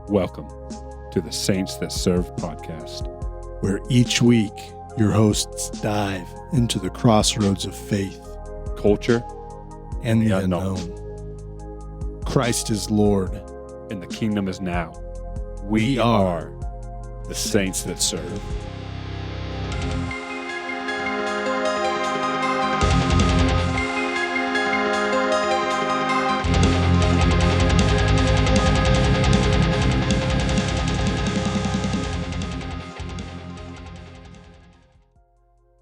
Welcome to the Saints That Serve podcast, where each week your hosts dive into the crossroads of faith, culture, and the unknown. Christ is Lord, and the kingdom is now. We are the Saints That Serve.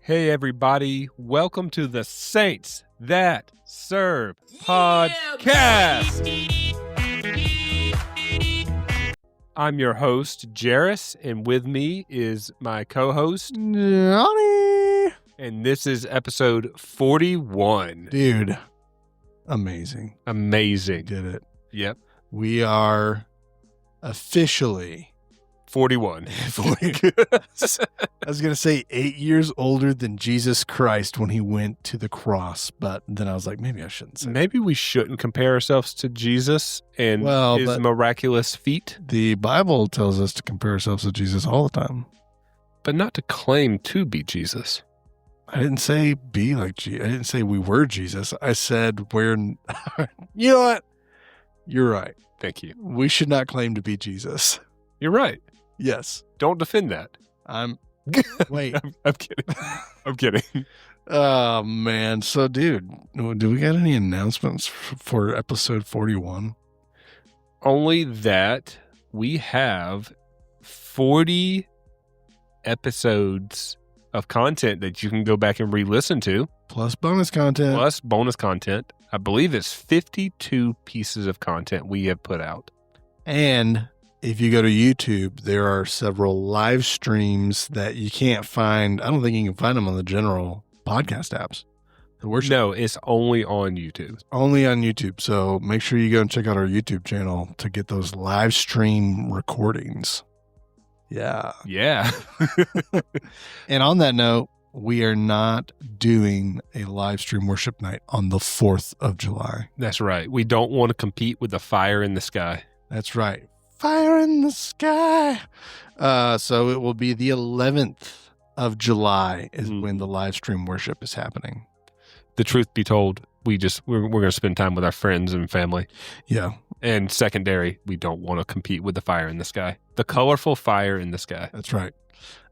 Hey everybody, welcome to the Saints That Serve podcast. I'm your host, Jairus, and with me is my co-host, Johnny. And this is episode 41. Dude, amazing. Amazing. Did it. Yep. We are officially 41. 40. I was going to say 8 years older than Jesus Christ when he went to the cross, but then I was like, maybe I shouldn't say Maybe we shouldn't compare ourselves to Jesus and his miraculous feat. The Bible tells us to compare ourselves to Jesus all the time. But not to claim to be Jesus. I didn't say be like Jesus. I didn't say we were Jesus. I said we're... You know what? You're right. Thank you. We should not claim to be Jesus. You're right. Yes. Don't defend that. Wait. I'm kidding. I'm kidding. Oh, man. So, dude, do we got any announcements for episode 41? Only that we have 40 episodes of content that you can go back and re-listen to. Plus bonus content. I believe it's 52 pieces of content we have put out. And if you go to YouTube, there are several live streams that you can't find. I don't think you can find them on the general podcast apps. No, it's only on YouTube. Only on YouTube. So make sure you go and check out our YouTube channel to get those live stream recordings. Yeah. Yeah. And on that note, we are not doing a live stream worship night on the 4th of July. That's right. We don't want to compete with the fire in the sky. That's right. Fire in the sky. So it will be the 11th of July is when the live stream worship is happening. The truth be told, we're going to spend time with our friends and family. Yeah. And secondary, we don't want to compete with the fire in the sky. The colorful fire in the sky. That's right.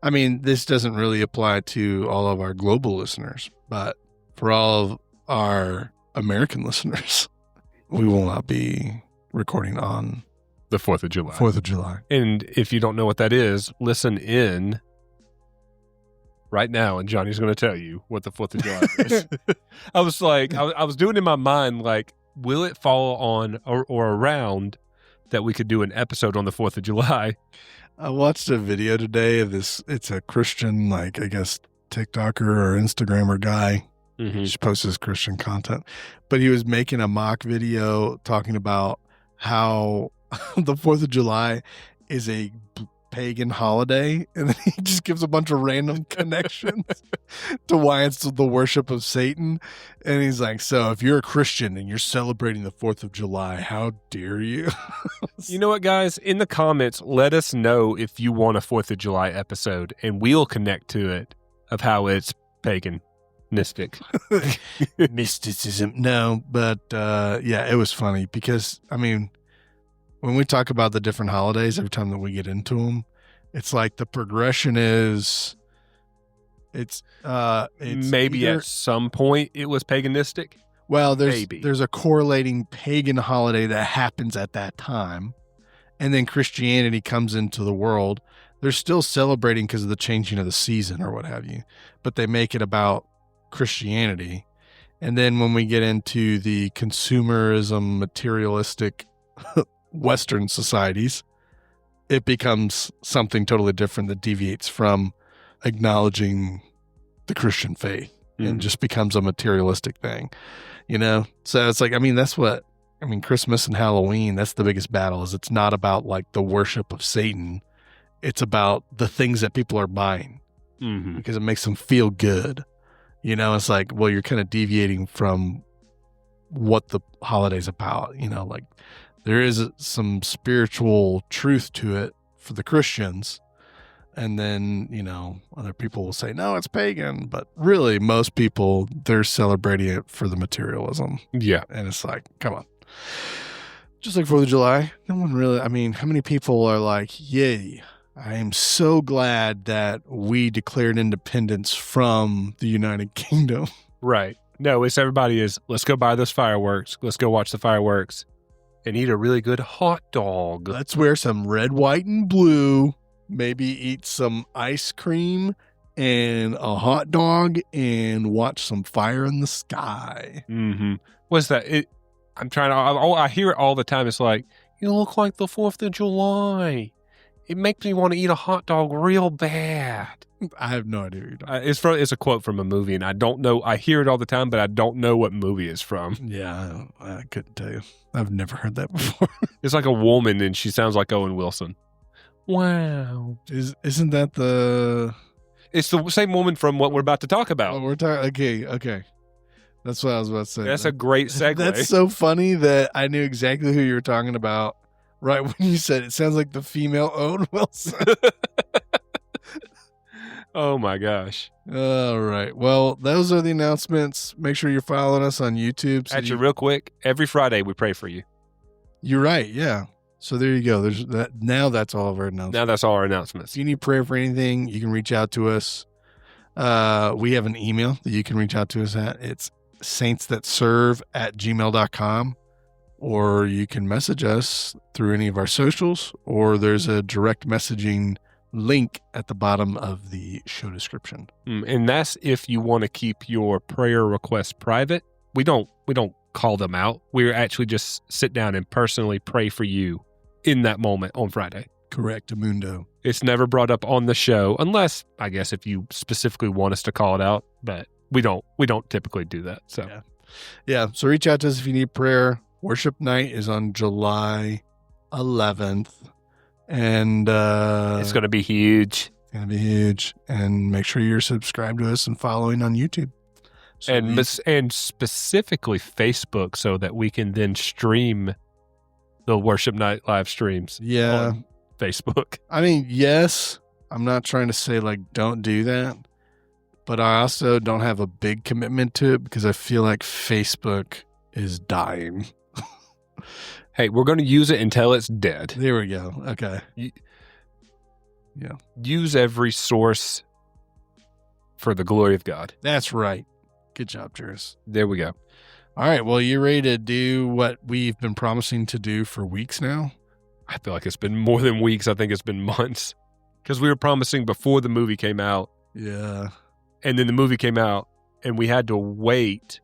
I mean, this doesn't really apply to all of our global listeners, but for all of our American listeners, we will not be recording on the 4th of July. 4th of July. And if you don't know what that is, listen in right now, and Johnny's going to tell you what the 4th of July is. I was like, I was doing in my mind, like, will it fall on or around that we could do an episode on the 4th of July? I watched a video today of this. It's a Christian, like, I guess, TikToker or Instagrammer guy. Mm-hmm. He just posts his Christian content. But he was making a mock video talking about how the 4th of July is a pagan holiday, and then he just gives a bunch of random connections to why it's the worship of Satan. And he's like, so if you're a Christian and you're celebrating the 4th of July, how dare you? You know what, guys? In the comments, let us know if you want a 4th of July episode, and we'll connect to it of how it's paganistic. Mysticism. No, but yeah, it was funny because, I mean, when we talk about the different holidays, every time that we get into them, it's like the progression is, it's maybe either, at some point it was paganistic. Well, there's a correlating pagan holiday that happens at that time, and then Christianity comes into the world. They're still celebrating because of the changing of the season or what have you, but they make it about Christianity. And then when we get into the consumerism, materialistic Western societies, it becomes something totally different that deviates from acknowledging the Christian faith and just becomes a materialistic thing, you know? So it's like, I mean, Christmas and Halloween, that's the biggest battle, is it's not about like the worship of Satan. It's about the things that people are buying because it makes them feel good. You know, it's like, well, you're kind of deviating from what the holiday's about. Like there is some spiritual truth to it for the Christians. And then, other people will say, no, it's pagan. But really, most people, they're celebrating it for the materialism. Yeah. And it's like, come on. Just like 4th of July, no one really, how many people are like, yay, I am so glad that we declared independence from the United Kingdom. Right. No, it's everybody is, let's go buy those fireworks. Let's go watch the fireworks and eat a really good hot dog. Let's wear some red, white, and blue. Maybe eat some ice cream and a hot dog and watch some fire in the sky. Mm-hmm. What's that? I hear it all the time. It's like, you look like the 4th of July. It makes me want to eat a hot dog real bad. I have no idea what you're talking about. It's a quote from a movie, and I don't know. I hear it all the time, but I don't know what movie it's from. Yeah, I couldn't tell you. I've never heard that before. It's like a woman, and she sounds like Owen Wilson. Wow. Isn't that the... It's the same woman from what we're about to talk about. Oh, we're talking... Okay. That's what I was about to say. That's a great segue. That's so funny that I knew exactly who you were talking about right when you said it. Sounds like the female Owen Wilson. Oh, my gosh. All right. Well, those are the announcements. Make sure you're following us on YouTube. Actually, real quick, every Friday we pray for you. You're right. Yeah. So there you go. There's that. Now that's all of our announcements. Now that's all our announcements. If you need prayer for anything, you can reach out to us. We have an email that you can reach out to us at. It's saintsthatserve@gmail.com, or you can message us through any of our socials, or there's a direct messaging link at the bottom of the show description. And that's if you want to keep your prayer requests private. We don't call them out. We actually just sit down and personally pray for you in that moment on Friday. Correct, Mundo. It's never brought up on the show, unless, I guess, if you specifically want us to call it out, but we don't typically do that. So yeah. So reach out to us if you need prayer. Worship night is on July 11th. And it's going to be huge. It's going to be huge. And make sure you're subscribed to us and following on YouTube. So and specifically Facebook, so that we can then stream the worship night live streams. Yeah. On Facebook. I mean, yes, I'm not trying to say like don't do that, but I also don't have a big commitment to it because I feel like Facebook is dying. Hey, we're going to use it until it's dead. There we go. Okay. Yeah. Use every source for the glory of God. That's right. Good job, Juris. There we go. All right. Well, you ready to do what we've been promising to do for weeks now? I feel like it's been more than weeks. I think it's been months, because we were promising before the movie came out. Yeah. And then the movie came out, and we had to wait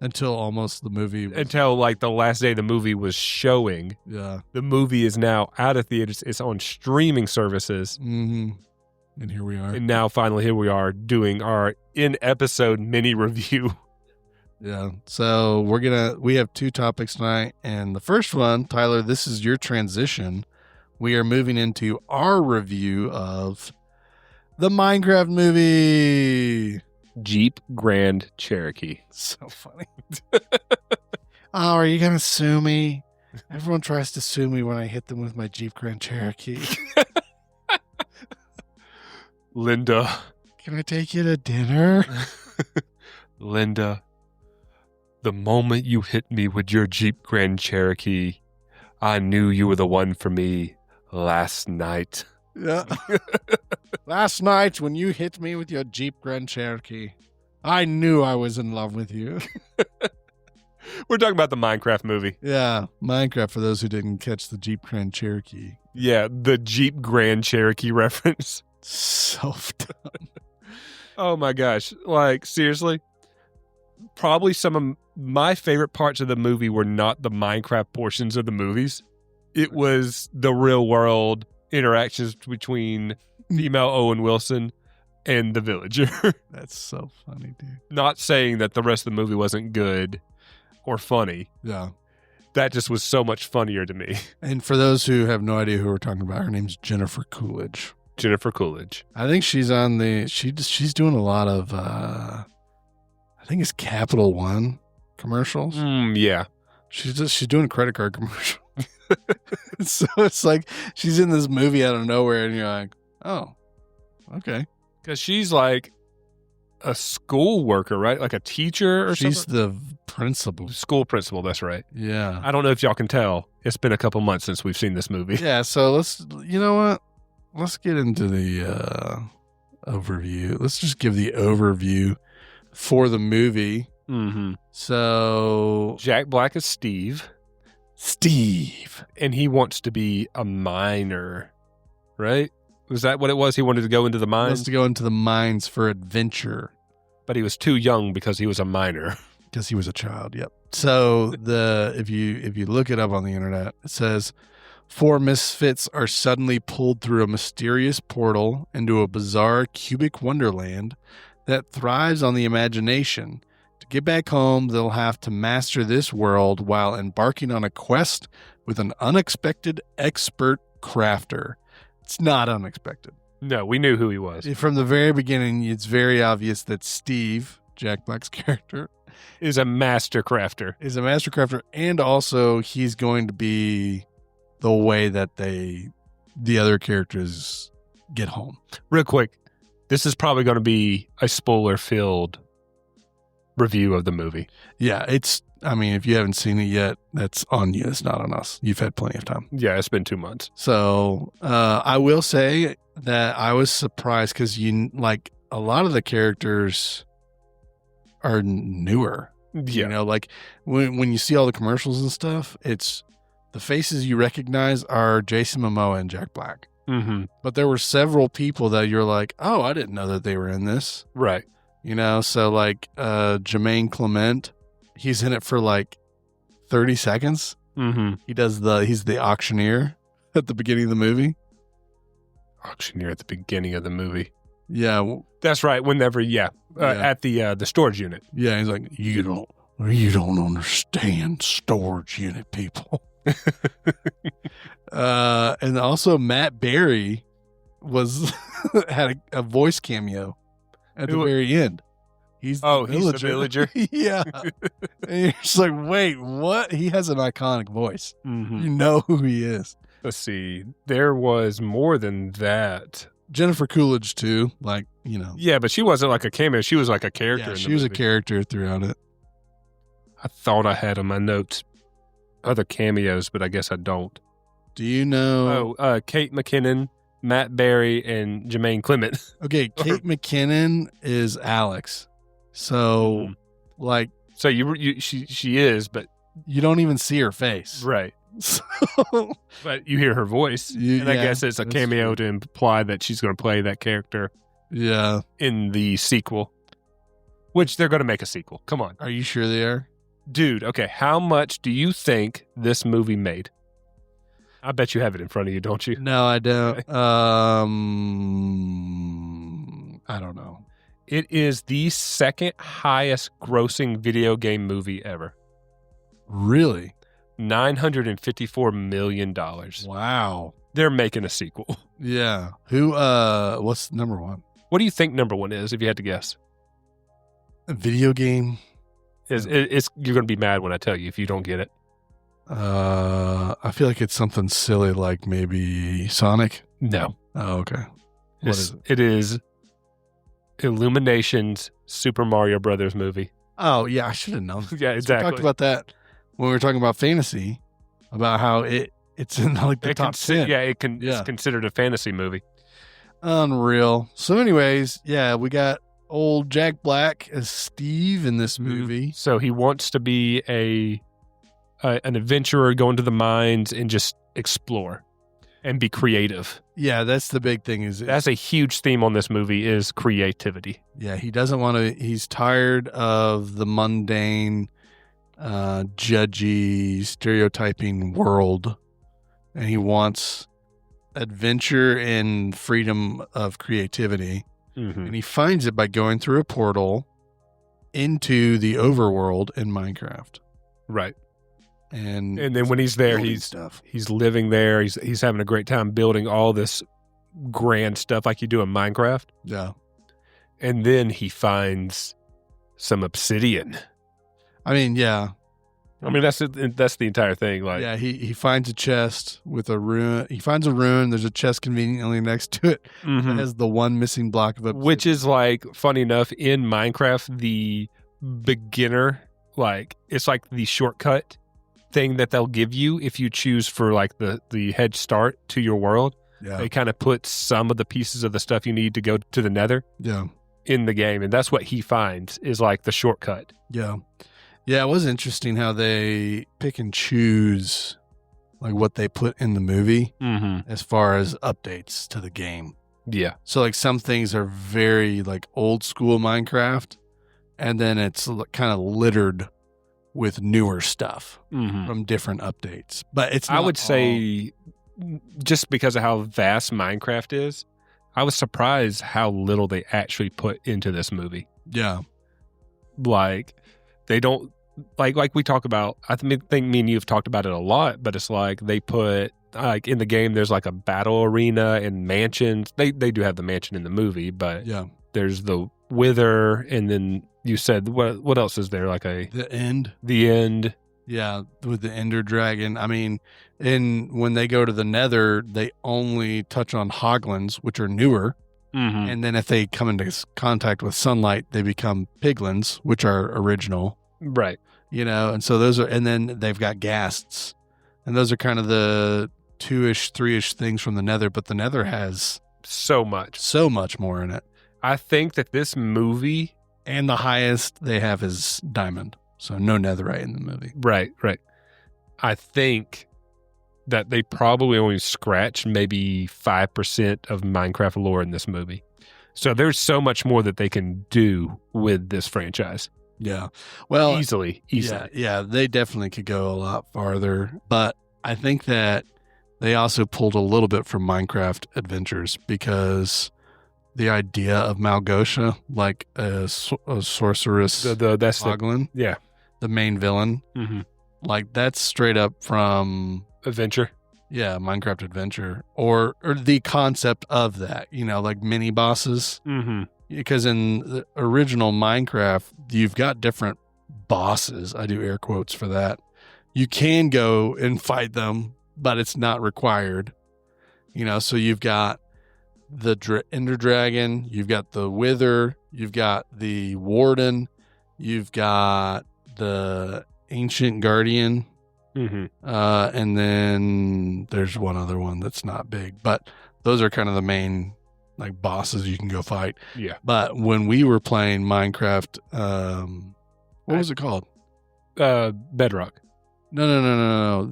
until almost the movie until like the last day the movie was showing. Yeah. The movie is now out of theaters. It's on streaming services. Mm-hmm. And here we are. And now finally here we are doing our in-episode mini review. Yeah. So we have 2 topics tonight. And the first one, Tyler, this is your transition. We are moving into our review of the Minecraft movie. Jeep Grand Cherokee. So funny. Oh, are you going to sue me? Everyone tries to sue me when I hit them with my Jeep Grand Cherokee. Linda. Can I take you to dinner? Linda, the moment you hit me with your Jeep Grand Cherokee, I knew you were the one for me last night. Yeah. Last night when you hit me with your Jeep Grand Cherokee, I knew I was in love with you. We're talking about the Minecraft movie. Yeah, Minecraft, for those who didn't catch the Jeep Grand Cherokee. Yeah, the Jeep Grand Cherokee reference. So dumb. Oh my gosh. Like, seriously? Probably some of my favorite parts of the movie were not the Minecraft portions of the movies. It was the real world interactions between female Owen Wilson and the villager. That's so funny, dude. Not saying that the rest of the movie wasn't good or funny. Yeah. That just was so much funnier to me. And for those who have no idea who we're talking about, her name's Jennifer Coolidge. Jennifer Coolidge. I think she's on she's doing a lot of, I think it's Capital One. commercials. Yeah. She's doing a credit card commercial. So it's like she's in this movie out of nowhere, and you're like, oh, okay. Because she's like a school worker, right? Like a teacher or She's something? the principal. School principal, that's right. Yeah. I don't know if y'all can tell. It's been a couple months since we've seen this movie. Yeah, so you know what? Let's get into the overview. Let's just give the overview for the movie. Mm-hmm. So Jack Black is Steve. And he wants to be a miner, right? Was that what it was? He wanted to go into the He mines? wants to go into the mines for adventure. But he was too young because he was a miner. Because he was a child, yep. So if you look it up on the internet, it says 4 misfits are suddenly pulled through a mysterious portal into a bizarre cubic wonderland that thrives on the imagination. To get back home, they'll have to master this world while embarking on a quest with an unexpected expert crafter. It's not unexpected. No, we knew who he was. From the very beginning, it's very obvious that Steve, Jack Black's character, Is a master crafter. is a master crafter, and also he's going to be the way that the other characters get home. Real quick, this is probably going to be a spoiler-filled review of the movie. Yeah, if you haven't seen it yet, that's on you. It's not on us. You've had plenty of time. Yeah, it's been 2 months. So I will say that I was surprised because a lot of the characters are newer. Yeah. You know, like when you see all the commercials and stuff, it's the faces you recognize are Jason Momoa and Jack Black. Mm-hmm. But there were several people that you're like, oh, I didn't know that they were in this. Right. You know, so like Jermaine Clement, he's in it for like 30 seconds. Mm-hmm. He's the auctioneer at the beginning of the movie. Auctioneer at the beginning of the movie. Yeah. That's right. Whenever, at the storage unit. Yeah, he's like, you don't understand storage unit people. And also Matt Berry had a voice cameo at the very end. He's the villager. Yeah. And you're just like, wait, what? He has an iconic voice. Mm-hmm. You know who he is. Let's see. There was more than that. Jennifer Coolidge too, like, you know. Yeah, but she wasn't like a cameo. She was like a character. Yeah, she was a character throughout it. I thought I had on my notes other cameos, but I guess I don't. Do you know? Kate McKinnon, Matt Berry, and Jermaine Clement. Okay, Kate McKinnon is Alex. So, like, so she is, but you don't even see her face, right? So, but you hear her voice, and I guess it's a cameo to imply that she's going to play that character. Yeah, in the sequel, which they're going to make a sequel. Come on, are you sure they are, dude? Okay, how much do you think this movie made? I bet you have it in front of you, don't you? No, I don't. Okay. I don't know. It is the second highest grossing video game movie ever. Really? $954 million. Wow. They're making a sequel. Yeah. What's number one? What do you think number one is, if you had to guess? A video game? You're going to be mad when I tell you if you don't get it. I feel like it's something silly like maybe Sonic. No. Oh, okay. What is it? It is Illumination's Super Mario Brothers movie. Oh, yeah, I should have known. Yeah, exactly. We talked about that when we were talking about fantasy, about how it's in like the top 10. Yeah, it's considered a fantasy movie. Unreal. So anyways, yeah, we got old Jack Black as Steve in this movie. So he wants to be an adventurer, go into the mines and just explore and be creative. Yeah, that's the big thing. That's a huge theme on this movie is creativity. Yeah, he doesn't want to. He's tired of the mundane, judgy, stereotyping world, and he wants adventure and freedom of creativity. Mm-hmm. And he finds it by going through a portal into the overworld in Minecraft. Right. And then when he's there, he's living there. He's having a great time building all this grand stuff like you do in Minecraft. Yeah. And then he finds some obsidian. I mean, yeah. I mean, that's the entire thing. Like, Yeah, he finds a chest with a rune. He finds a rune. There's a chest conveniently next to it that has the one missing block of obsidian. Which is like, funny enough, in Minecraft, the beginner, like, it's like the shortcut thing that they'll give you if you choose for like the head start to your world. Yeah. They kind of put some of the pieces of the stuff you need to go to the nether in the game. And that's what he finds is like the shortcut. Yeah. Yeah, it was interesting how they pick and choose like what they put in the movie as far as updates to the game. Yeah. So like some things are very like old school Minecraft, and then it's kind of littered with newer stuff from different updates. But it's not I would say, just because of how vast Minecraft is, I was surprised how little they actually put into this movie. Yeah. Like, they don't, like we talk about, I think me and you have talked about it a lot, but it's like they put, like in the game, there's like a battle arena and mansions. They do have the mansion in the movie, but there's the Wither, and then you said, what else is there? Like the end. The end. Yeah, with the Ender Dragon. I mean, when they go to the Nether, they only touch on hoglins, which are newer. And then if they come into contact with sunlight, they become piglins, which are original. Right. You know, and so those are, and then they've got ghasts. And those are kind of the 2-ish, 3-ish things from the Nether, but the Nether has so much more in it. I think that this movie, and the highest they have is diamond. So no netherite in the movie. Right. I think that they probably only scratched maybe 5% of Minecraft lore in this movie. So there's so much more that they can do with this franchise. Yeah. Well, easily. Yeah, they definitely could go a lot farther. But I think that they also pulled a little bit from Minecraft Adventures, because the idea of Malgosha, like a sorceress, that's hoglin, the main villain, like that's straight up from Adventure. Yeah, Minecraft Adventure, or the concept of that, you know, like mini bosses. Because in the original Minecraft, you've got different bosses. I do air quotes for that. You can go and fight them, but it's not required. You know, so you've got the Ender Dragon, you've got the Wither, you've got the Warden, you've got the Ancient Guardian, and then there's one other one that's not big, but those are kind of the main like bosses you can go fight. Yeah. But when we were playing Minecraft, what was it called? Bedrock. No.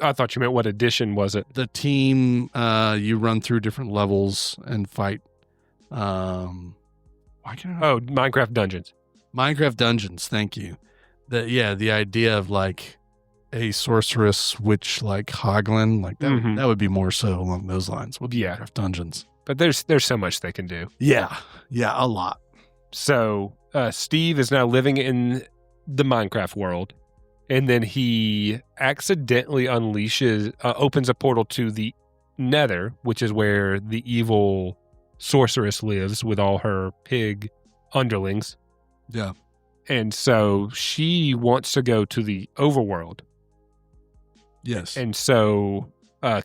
I thought you meant what edition was it? The team, you run through different levels and fight. Why can't I? Oh, Minecraft Dungeons. Minecraft Dungeons. Thank you. The idea of like a sorceress witch like hoglin, like that. That would be more so along those lines with Minecraft Dungeons. But there's so much they can do. Yeah, a lot. So Steve is now living in the Minecraft world, and then he accidentally opens a portal to the Nether, which is where the evil sorceress lives with all her pig underlings. Yeah. And so she wants to go to the overworld. Yes. And so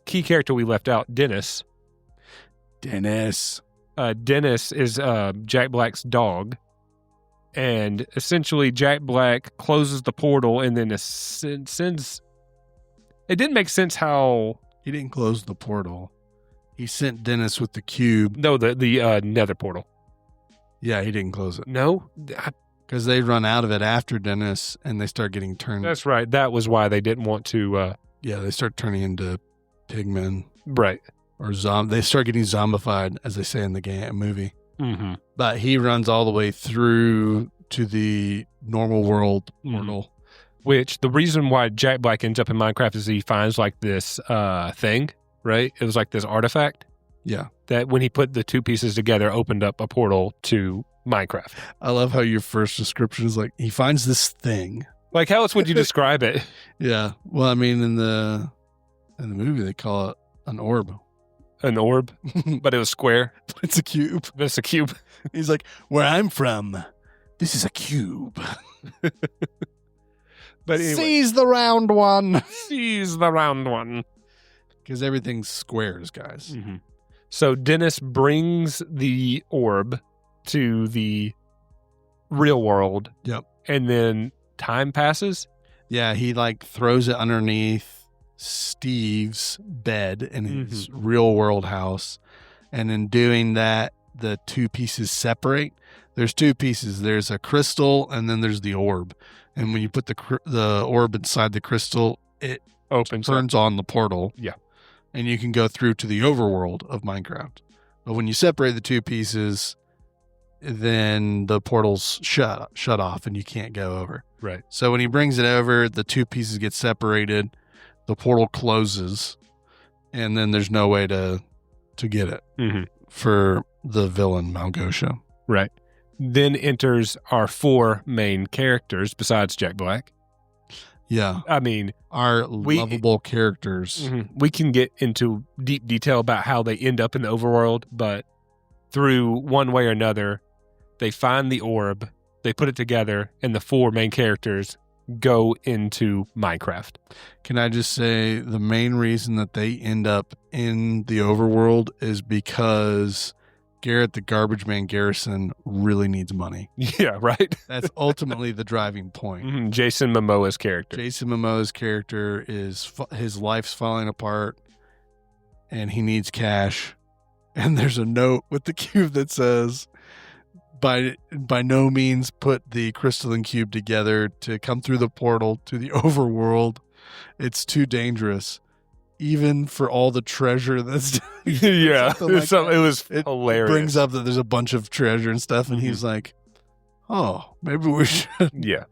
key character we left out, Dennis. Dennis is Jack Black's dog. And essentially Jack Black closes the portal and then sends... It didn't make sense how... He didn't close the portal. He sent Dennis with the cube. No, the Nether portal. Yeah, he didn't close it. No? Because they run out of it after Dennis and they start getting turned... That's right. That was why they didn't want to... they start turning into pigmen. Right. Or they start getting zombified, as they say in the movie. But he runs all the way through to the normal world portal. Which, the reason why Jack Black ends up in Minecraft is he finds like this thing, right? It was like this artifact. Yeah. That when he put the two pieces together, opened up a portal to Minecraft. I love how your first description is like, he finds this thing. Like, how else would you describe it? Yeah. Well, I mean, in the movie, they call it an orb. An orb? But it was square. It's a cube. It's a cube. He's like, where I'm from, this is a cube. But anyway, Seize the round one. seize the round one. Because everything's squares, guys. Mm-hmm. So Dennis brings the orb to the real world. Yep. And then time passes. Yeah, he like throws it underneath Steve's bed in his real world house. And in doing that, the two pieces separate. There's two pieces. There's a crystal and then there's the orb. And when you put the orb inside the crystal, it turns on the portal. Yeah. And you can go through to the overworld of Minecraft. But when you separate the two pieces, then the portal's shut off and you can't go over. Right. So when he brings it over, the two pieces get separated, the portal closes, and then there's no way to get it for the villain Malgosha. Right. Then enters our four main characters besides Jack Black. Yeah. I mean, our lovable characters. We can get into deep detail about how they end up in the overworld, but through one way or another, they find the orb, they put it together, and the four main characters go into Minecraft. Can I just say the main reason that they end up in the overworld is because Garrett the Garbage Man Garrison really needs money. Yeah, right? That's ultimately the driving point. Jason Momoa's character. Jason Momoa's character is his life's falling apart and he needs cash. And there's a note with the cube that says, by no means put the crystalline cube together to come through the portal to the overworld. It's too dangerous. Even for all the treasure that's yeah, like it was hilarious. Brings up that there's a bunch of treasure and stuff, and he's like, "Oh, maybe we should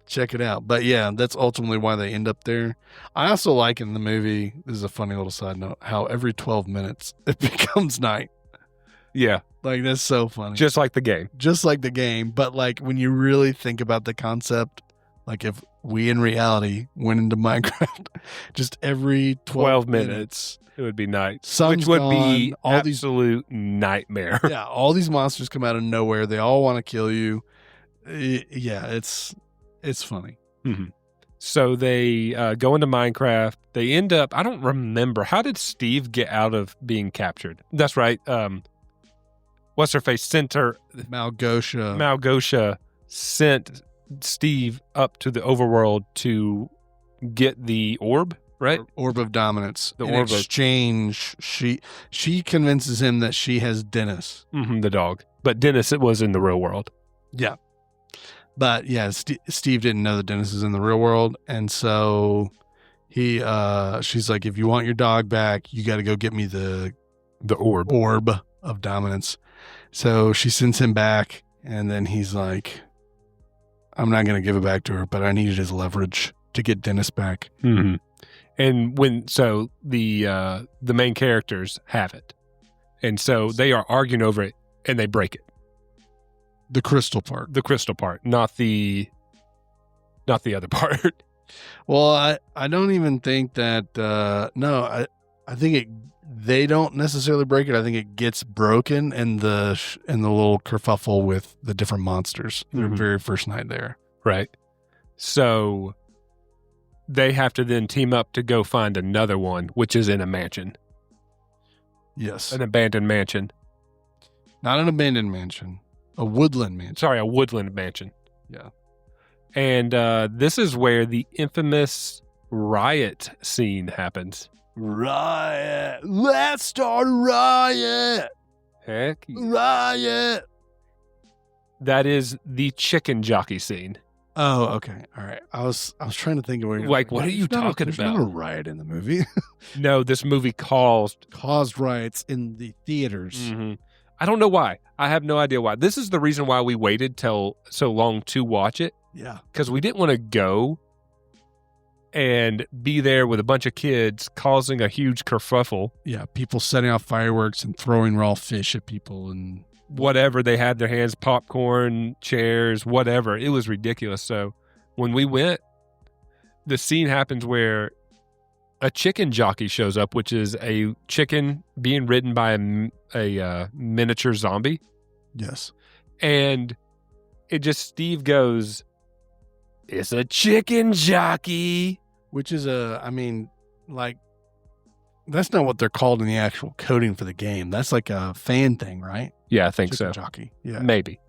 check it out." But yeah, that's ultimately why they end up there. I also like in the movie. This is a funny little side note: how every 12 minutes it becomes night. Yeah, like that's so funny. Just like the game. But like when you really think about the concept, like if we in reality went into Minecraft, just every 12 minutes, it would be night. Sun's which would gone, be all absolute nightmare. Yeah, all these monsters come out of nowhere. They all want to kill you. Yeah, it's funny. So they go into Minecraft. They end up, I don't remember. How did Steve get out of being captured? That's right. What's her face? Sent her. Malgosha sent Steve up to the overworld to get the orb, right? Orb of dominance. In exchange, she convinces him that she has Dennis. The dog. But Dennis, it was in the real world. Yeah. But yeah, Steve didn't know that Dennis is in the real world. And so she's like, if you want your dog back, you got to go get me the orb of dominance. So she sends him back. And then he's like, I'm not going to give it back to her, but I needed his leverage to get Dennis back. And the main characters have it. And so they are arguing over it and they break it. The crystal part, not the other part. Well, I don't even think that, I think they don't necessarily break it. I think it gets broken in the little kerfuffle with the different monsters their very first night there. Right. So they have to then team up to go find another one, which is in a mansion. Yes. An abandoned mansion. Not an abandoned mansion. A woodland mansion. Sorry, a woodland mansion. Yeah. And this is where the infamous riot scene happens. Riot. Let's start a riot. Heck yeah. Riot. That is the chicken jockey scene. Oh, okay. All right. I was trying to think of where what are you talking about? There's not a riot in the movie. No, this movie caused riots in the theaters. I don't know why. I have no idea why. This is the reason why we waited till so long to watch it. Yeah. Because we didn't want to go and be there with a bunch of kids causing a huge kerfuffle. Yeah. People setting off fireworks and throwing raw fish at people and whatever they had their hands, popcorn, chairs, whatever. It was ridiculous. So when we went, the scene happens where a chicken jockey shows up, which is a chicken being ridden by a miniature zombie. Yes. And Steve goes, It's a chicken jockey. Which is that's not what they're called in the actual coding for the game. That's like a fan thing, right? Yeah, I think Chicken so. jockey. Yeah. Maybe.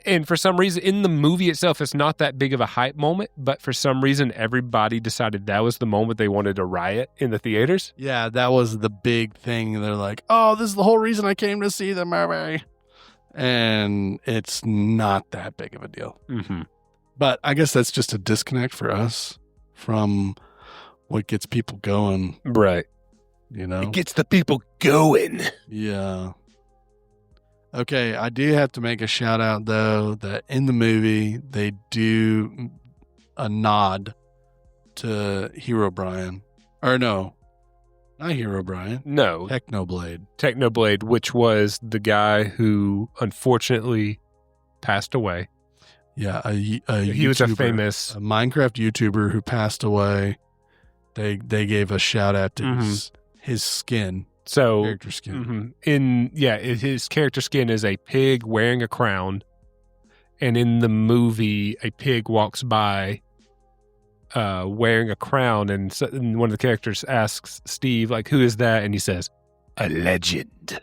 And for some reason, in the movie itself, it's not that big of a hype moment, but for some reason, everybody decided that was the moment they wanted to riot in the theaters. Yeah, that was the big thing. They're like, oh, this is the whole reason I came to see the movie. And it's not that big of a deal. Mm-hmm. But I guess that's just a disconnect for us from what gets people going. Right. You know? It gets the people going. Yeah. Okay, I do have to make a shout out, though, that in the movie, they do a nod to Hero Brian. Or no, not Hero Brian. No. Technoblade. Technoblade, which was the guy who unfortunately passed away. Yeah, he was a famous a Minecraft YouTuber who passed away. They gave a shout out to his skin. So character skin. His character skin is a pig wearing a crown, and in the movie, a pig walks by, wearing a crown, and one of the characters asks Steve, like, "Who is that?" And he says, "A legend."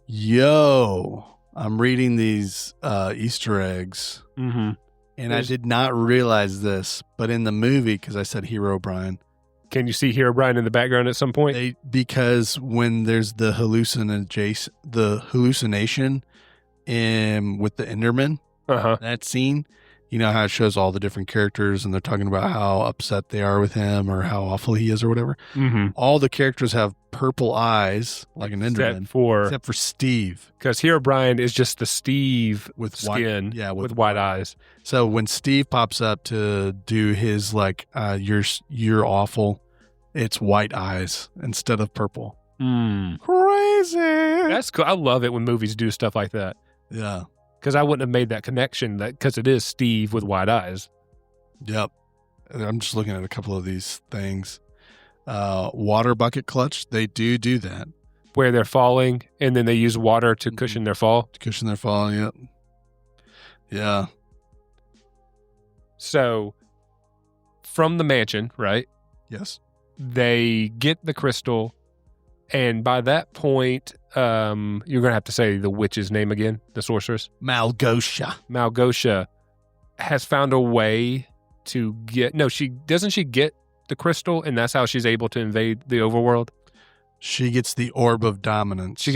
Yo, I'm reading these Easter eggs, and I did not realize this, but in the movie, because I said Hero Brian. Can you see Hero Brian in the background at some point? Because when there's the hallucination with the Enderman, that scene, you know how it shows all the different characters and they're talking about how upset they are with him or how awful he is or whatever. All the characters have purple eyes like an Enderman, except for Steve. Because Hero Brian is just the Steve with skin, with white eyes. So when Steve pops up to do his like, you're awful, it's white eyes instead of purple. Crazy. That's cool. I love it when movies do stuff like that. Yeah. Because I wouldn't have made that connection because it is Steve with white eyes. Yep. I'm just looking at a couple of these things. Water bucket clutch. They do that. Where they're falling and then they use water to cushion their fall. To cushion their fall, yep. Yeah. So from the mansion, right? Yes. They get the crystal, and by that point, you're going to have to say the witch's name again, the sorceress. Malgosia has found a way to get... No, doesn't she get the crystal, and that's how she's able to invade the overworld? She gets the orb of dominance.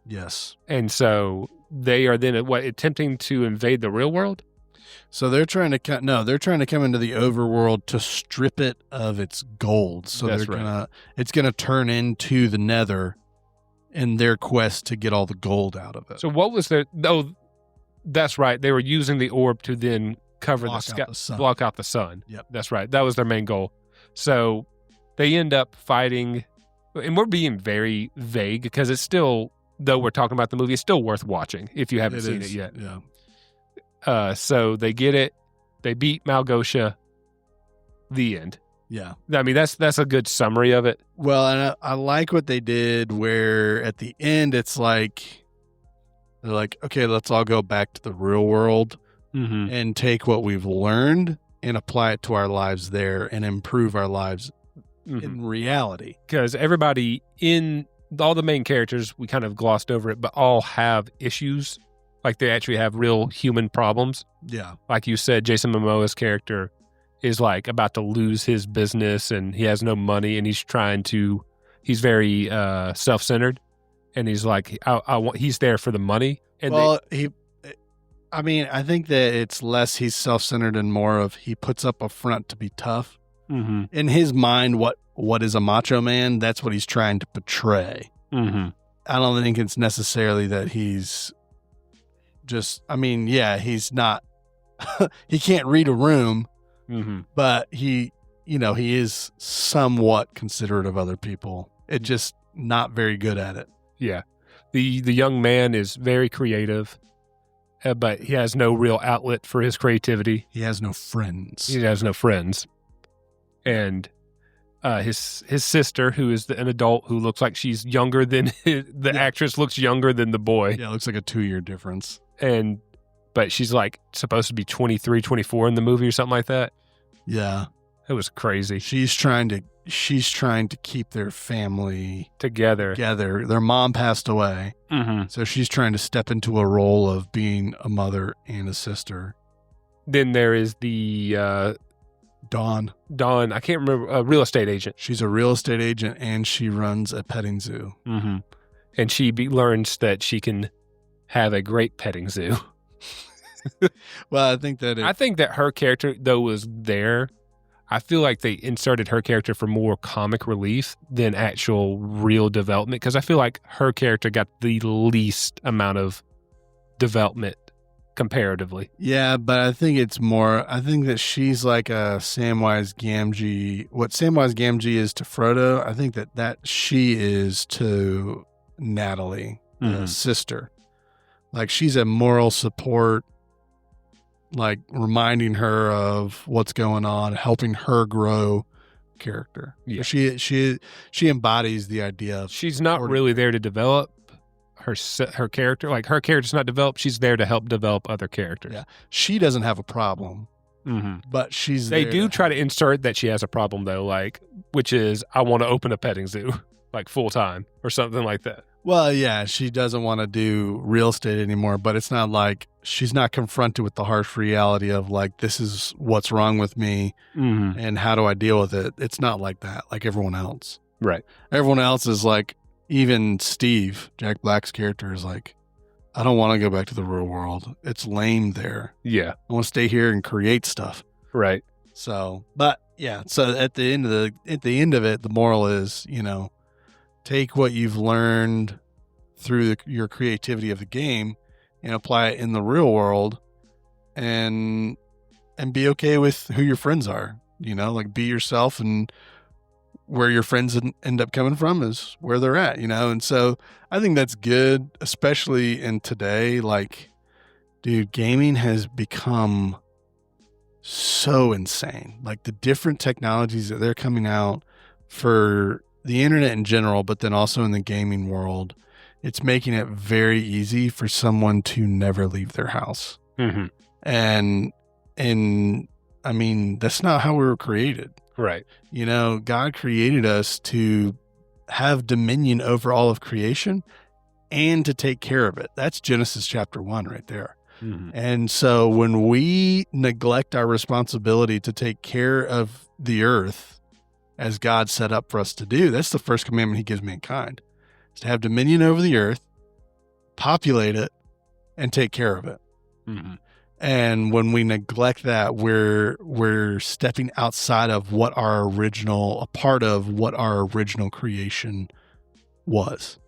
Yes. And so they are then attempting to invade the real world? So they're trying to come into the overworld to strip it of its gold. So it's gonna turn into the Nether in their quest to get all the gold out of it. So what was their? Oh, that's right. They were using the orb to then cover block out the sun. Yep, that's right. That was their main goal. So they end up fighting, and we're being very vague because it's still, though we're talking about the movie, it's still worth watching if you haven't seen it yet. Yeah. So they get it. They beat Malgosia. The end. Yeah. I mean, that's a good summary of it. Well, and I like what they did where at the end, it's like, they're like, okay, let's all go back to the real world and take what we've learned and apply it to our lives there and improve our lives in reality. Because everybody all the main characters, we kind of glossed over it, but all have issues. Like they actually have real human problems. Yeah. Like you said, Jason Momoa's character is like about to lose his business and he has no money and he's very self-centered and he's like, he's there for the money. And I think that it's less he's self-centered and more of he puts up a front to be tough. In his mind, what is a macho man? That's what he's trying to portray. I don't think it's necessarily that he's he's not, he can't read a room, but he is somewhat considerate of other people. It's just not very good at it. Yeah. The young man is very creative, but he has no real outlet for his creativity. He has no friends. And his sister, who is an adult who looks like she's younger than the actress looks younger than the boy. Yeah, it looks like a 2-year difference. And but she's like supposed to be 23, 24 in the movie or something like that. Yeah. It was crazy. She's trying to keep their family Together. Their mom passed away. Mm-hmm. So she's trying to step into a role of being a mother and a sister. Then there is the Dawn. I can't remember, a real estate agent. She's a real estate agent and she runs a petting zoo. Mm-hmm. And she learns that she can have a great petting zoo. Well, I think that her character, though, was there. I feel like they inserted her character for more comic relief than actual real development, because I feel like her character got the least amount of development comparatively. Yeah, but I think that she's like a Samwise Gamgee. What Samwise Gamgee is to Frodo, I think that she is to Natalie, the sister. Like, she's a moral support, like reminding her of what's going on, helping her grow character. Yeah. She embodies the idea of, she's not really there to develop her character. Like, her character's not developed. She's there to help develop other characters. Yeah. She doesn't have a problem, but they do try to insert that she has a problem, though, like, which is, I want to open a petting zoo, like, full time or something like that. Well, yeah, she doesn't want to do real estate anymore, but it's not like she's not confronted with the harsh reality of, like, this is what's wrong with me and how do I deal with it. It's not like that, like everyone else. Right. Everyone else is like, even Steve, Jack Black's character, is like, I don't want to go back to the real world. It's lame there. Yeah. I want to stay here and create stuff. Right. So, but yeah, so at the end of it, the moral is, take what you've learned through your creativity of the game and apply it in the real world, and be okay with who your friends are, like, be yourself, and where your friends end up coming from is where they're at, And so I think that's good, especially in today. Like, dude, gaming has become so insane. Like, the different technologies that they're coming out for the internet in general, but then also in the gaming world, it's making it very easy for someone to never leave their house. And I mean, that's not how we were created. Right. God created us to have dominion over all of creation and to take care of it. That's Genesis chapter 1 right there. And so when we neglect our responsibility to take care of the earth as God set up for us to do, that's the first commandment he gives mankind, is to have dominion over the earth, populate it, and take care of it. And when we neglect that, we're stepping outside of a part of what our original creation was,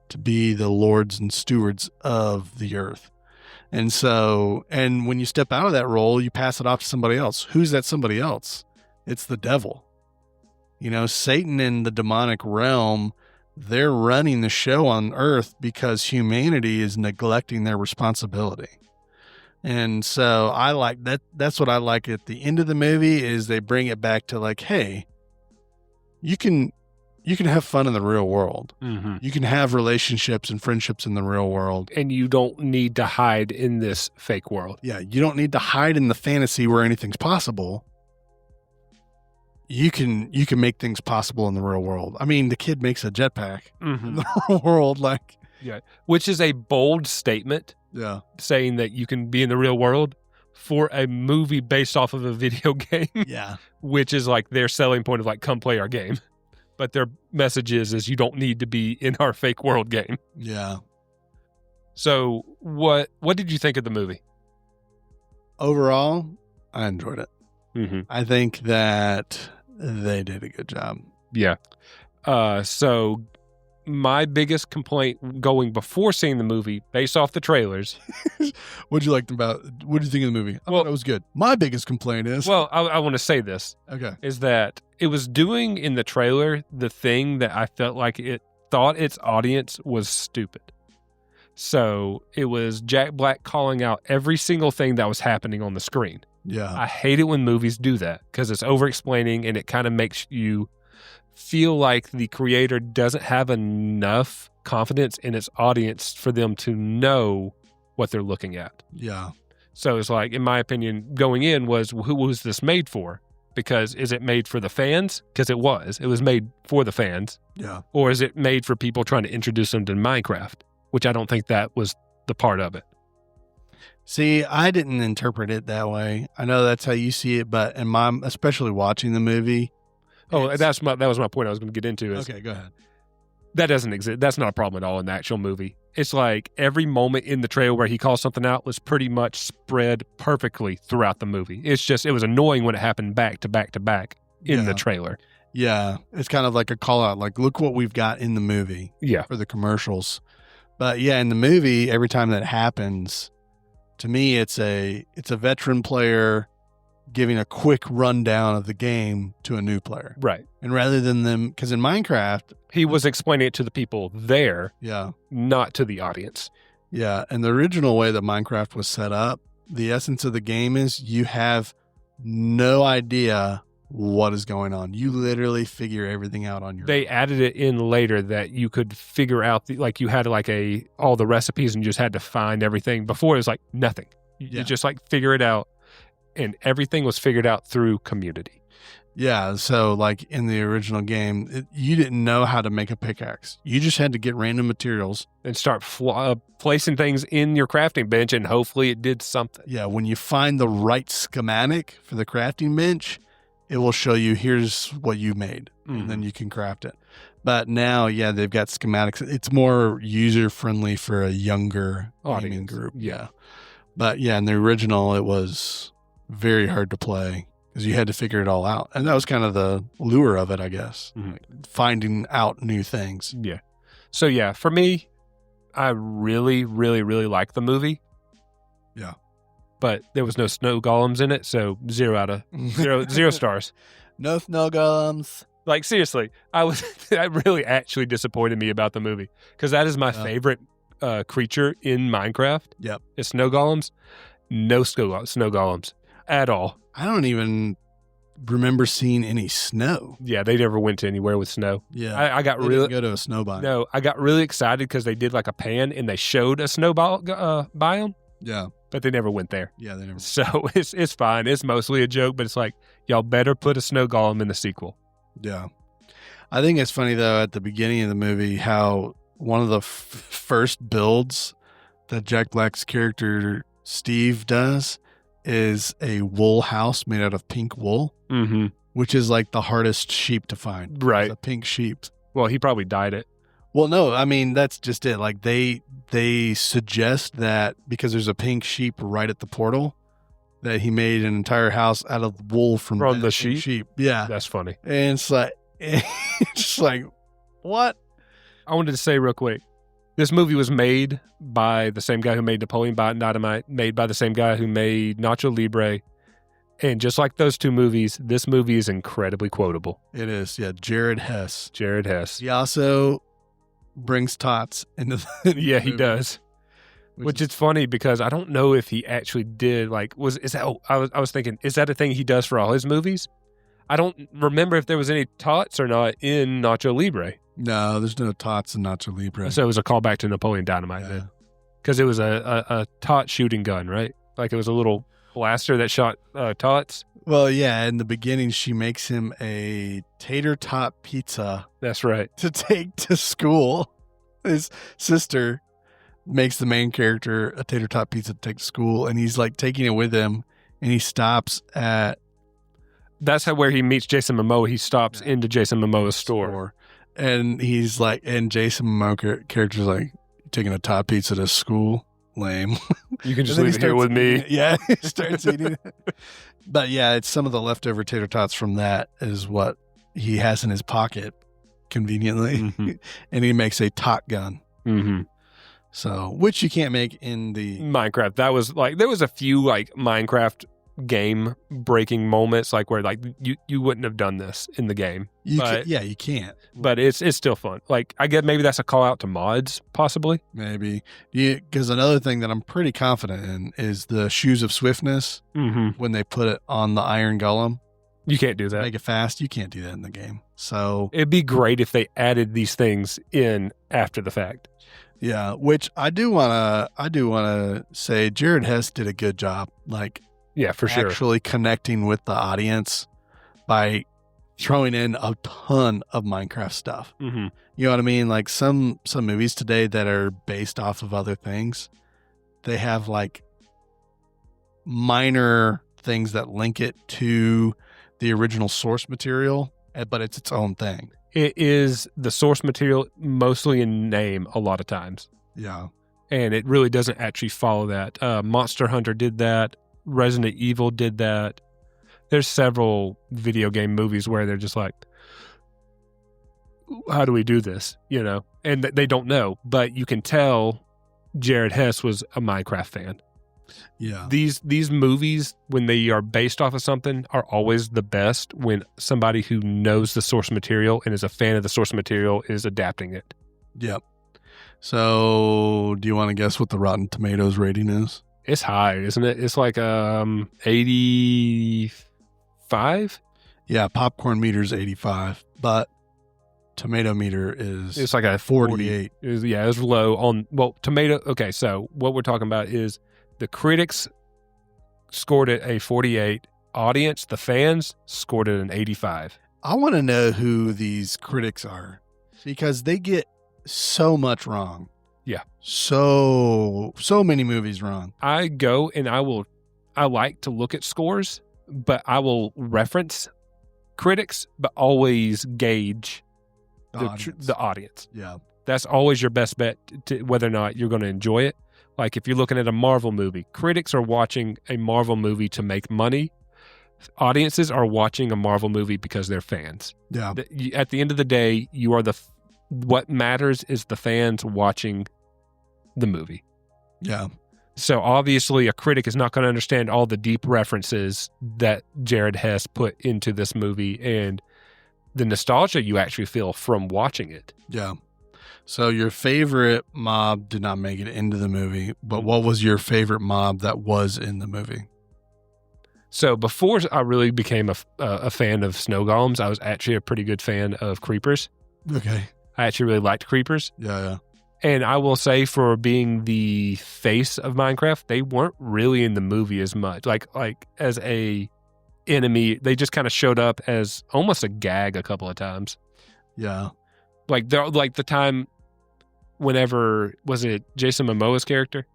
to be the lords and stewards of the earth. And so, and when you step out of that role, you pass it off to somebody else. Who's that somebody else? It's the devil. Satan and the demonic realm, they're running the show on earth because humanity is neglecting their responsibility. And so I like that. That's what I like at the end of the movie, is they bring it back to, like, hey, you can have fun in the real world. You can have relationships and friendships in the real world. And you don't need to hide in this fake world. Yeah. You don't need to hide in the fantasy where anything's possible. You can make things possible in the real world. I mean, the kid makes a jetpack in the real world, like, yeah, which is a bold statement. Yeah. Saying that you can be in the real world for a movie based off of a video game. Yeah. Which is like their selling point of, like, come play our game. But their message is you don't need to be in our fake world game. Yeah. So what did you think of the movie? Overall, I enjoyed it. I think that they did a good job. Yeah. So my biggest complaint going before seeing the movie, based off the trailers. What did you think of the movie? I thought it was good. My biggest complaint is... Well, I want to say this. Okay. Is that it was doing in the trailer the thing that I felt like it thought its audience was stupid. So it was Jack Black calling out every single thing that was happening on the screen. Yeah. I hate it when movies do that, because it's over-explaining and it kind of makes you feel like the creator doesn't have enough confidence in its audience for them to know what they're looking at. Yeah. So it's like, in my opinion, going in was, who was this made for? Because is it made for the fans? Because it was made for the fans. Yeah. Or is it made for people trying to introduce them to Minecraft? Which I don't think that was the part of it. See, I didn't interpret it that way. I know that's how you see it, but especially watching the movie. Oh, that was my point I was going to get into. Okay, go ahead. That doesn't exist. That's not a problem at all in the actual movie. It's like every moment in the trailer where he calls something out was pretty much spread perfectly throughout the movie. It's just, it was annoying when it happened back to back to back in the trailer. Yeah. It's kind of like a call out, like, look what we've got in the movie for the commercials. But yeah, in the movie, every time that happens, to me, it's a veteran player giving a quick rundown of the game to a new player. Right. And rather than them, because in Minecraft, he was explaining it to the people there, yeah, not to the audience. Yeah. And the original way that Minecraft was set up, the essence of the game is you have no idea what is going on. You literally figure everything out on your own. They added it in later that you could figure out, like you had like all the recipes and you just had to find everything. Before it was like nothing. You just like figure it out, and everything was figured out through community. Yeah, so like in the original game, you didn't know how to make a pickaxe. You just had to get random materials and start placing things in your crafting bench, and hopefully it did something. Yeah, when you find the right schematic for the crafting bench, it will show you, here's what you made, and then you can craft it. But now, they've got schematics. It's more user-friendly for a younger gaming group. Yeah. But yeah, in the original, it was very hard to play, because you had to figure it all out. And that was kind of the lure of it, I guess. Like finding out new things. Yeah. So yeah, for me, I really, really, really like the movie. Yeah. But there was no snow golems in it, so 0 out of 0 stars. No snow golems. Like, seriously, that really actually disappointed me about the movie, because that is my favorite creature in Minecraft. Yep. It's snow golems. No snow golems at all. I don't even remember seeing any snow. Yeah, they never went to anywhere with snow. Yeah, I got they really didn't go to a snow biome. No, I got really excited because they did like a pan and they showed a snow biome. Yeah, but they never went there. Yeah, they never. So it's fine. It's mostly a joke, but it's like, y'all better put a snow golem in the sequel. Yeah, I think it's funny though at the beginning of the movie how one of the first builds that Jack Black's character Steve does is a wool house made out of pink wool, which is like the hardest sheep to find. Right. A pink sheep. Well, he probably dyed it. Well, no, I mean, that's just it. Like they suggest that because there's a pink sheep right at the portal, that he made an entire house out of wool from the sheep. Yeah. That's funny. And it's just like, what? I wanted to say real quick, this movie was made by the same guy who made Napoleon Dynamite, made by the same guy who made Nacho Libre. And just like those two movies, this movie is incredibly quotable. It is, yeah. Jared Hess. He also brings tots into the yeah, he does. Which is funny because I don't know if he actually did, I was thinking, is that a thing he does for all his movies? I don't remember if there was any tots or not in Nacho Libre. No, there's no tots in Nacho Libre. So it was a callback to Napoleon Dynamite then. Because it was a tot shooting gun, right? Like it was a little blaster that shot tots. Well, yeah, in the beginning, she makes him a tater tot pizza. That's right. To take to school. His sister makes the main character a tater tot pizza to take to school, and he's like taking it with him, and he stops at... That's where he meets Jason Momoa. He stops into Jason Momoa's store. And he's like, and Jason Momoa character's like, taking a tot pizza to school? Lame. You can just leave it here with me. Yeah, he starts eating it. But yeah, it's some of the leftover tater tots from that is what he has in his pocket, conveniently. And he makes a tot gun. So, which you can't make in the... Minecraft. That was there was a few Minecraft game breaking moments where you wouldn't have done this in the game. You can't. But it's still fun. I guess maybe that's a call out to mods, possibly. Maybe. Because another thing that I'm pretty confident in is the Shoes of Swiftness. When they put it on the Iron Golem. You can't do that. Make it fast. You can't do that in the game. So it'd be great if they added these things in after the fact. Yeah, which I do wanna say Jared Hess did a good job, like Yeah, for sure. actually connecting with the audience by throwing in a ton of Minecraft stuff. Mm-hmm. You know what I mean? Like some movies today that are based off of other things, they have like minor things that link it to the original source material, but it's its own thing. It is the source material mostly in name a lot of times. Yeah. And it really doesn't actually follow that. Monster Hunter did that. Resident Evil did that. There's several video game movies where they're just like, how do we do this? You know, and they don't know, but you can tell Jared Hess was a Minecraft fan. Yeah. These movies, when they are based off of something, are always the best when somebody who knows the source material and is a fan of the source material is adapting it. Yep. So, do you want to guess what the Rotten Tomatoes rating is? It's high, isn't it? It's like 85. Yeah, popcorn meter's 85, but tomato meter is It's like a 48. It was low on tomato. Okay, so what we're talking about is the critics scored it a 48. Audience, the fans, scored it an 85. I want to know who these critics are because they get so much wrong. Yeah. So many movies wrong. I go and I like to look at scores, but I will reference critics, but always gauge the audience. Yeah. That's always your best bet to whether or not you're going to enjoy it. Like if you're looking at a Marvel movie, critics are watching a Marvel movie to make money. Audiences are watching a Marvel movie because they're fans. Yeah. At the end of the day, what matters is the fans watching the movie. Yeah. So obviously a critic is not going to understand all the deep references that Jared Hess put into this movie and the nostalgia you actually feel from watching it. Yeah. So your favorite mob did not make it into the movie, but what was your favorite mob that was in the movie? So before I really became a fan of snow golems, I was actually a pretty good fan of creepers. Okay. I actually really liked creepers. Yeah. And I will say for being the face of Minecraft, they weren't really in the movie as much. Like as a enemy, they just kind of showed up as almost a gag a couple of times. Yeah. Like the time whenever, was it Jason Momoa's character?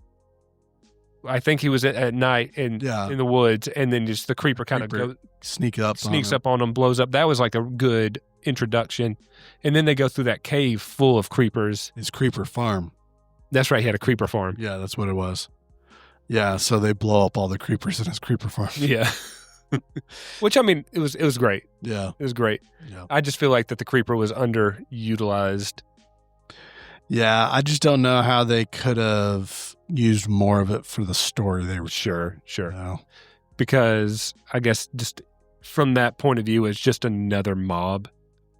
I think he was at night in the woods, and then just the creeper kind of sneaks up on him, blows up. That was like a good introduction. And then they go through that cave full of creepers. His creeper farm. That's right. He had a creeper farm. Yeah, that's what it was. Yeah, so they blow up all the creepers in his creeper farm. Yeah. Which, I mean, it was great. Yeah. It was great. Yeah. I just feel like that the creeper was underutilized. Yeah, I just don't know how they could have used more of it for the story they were. Sure. You know? Because I guess just from that point of view, it's just another mob,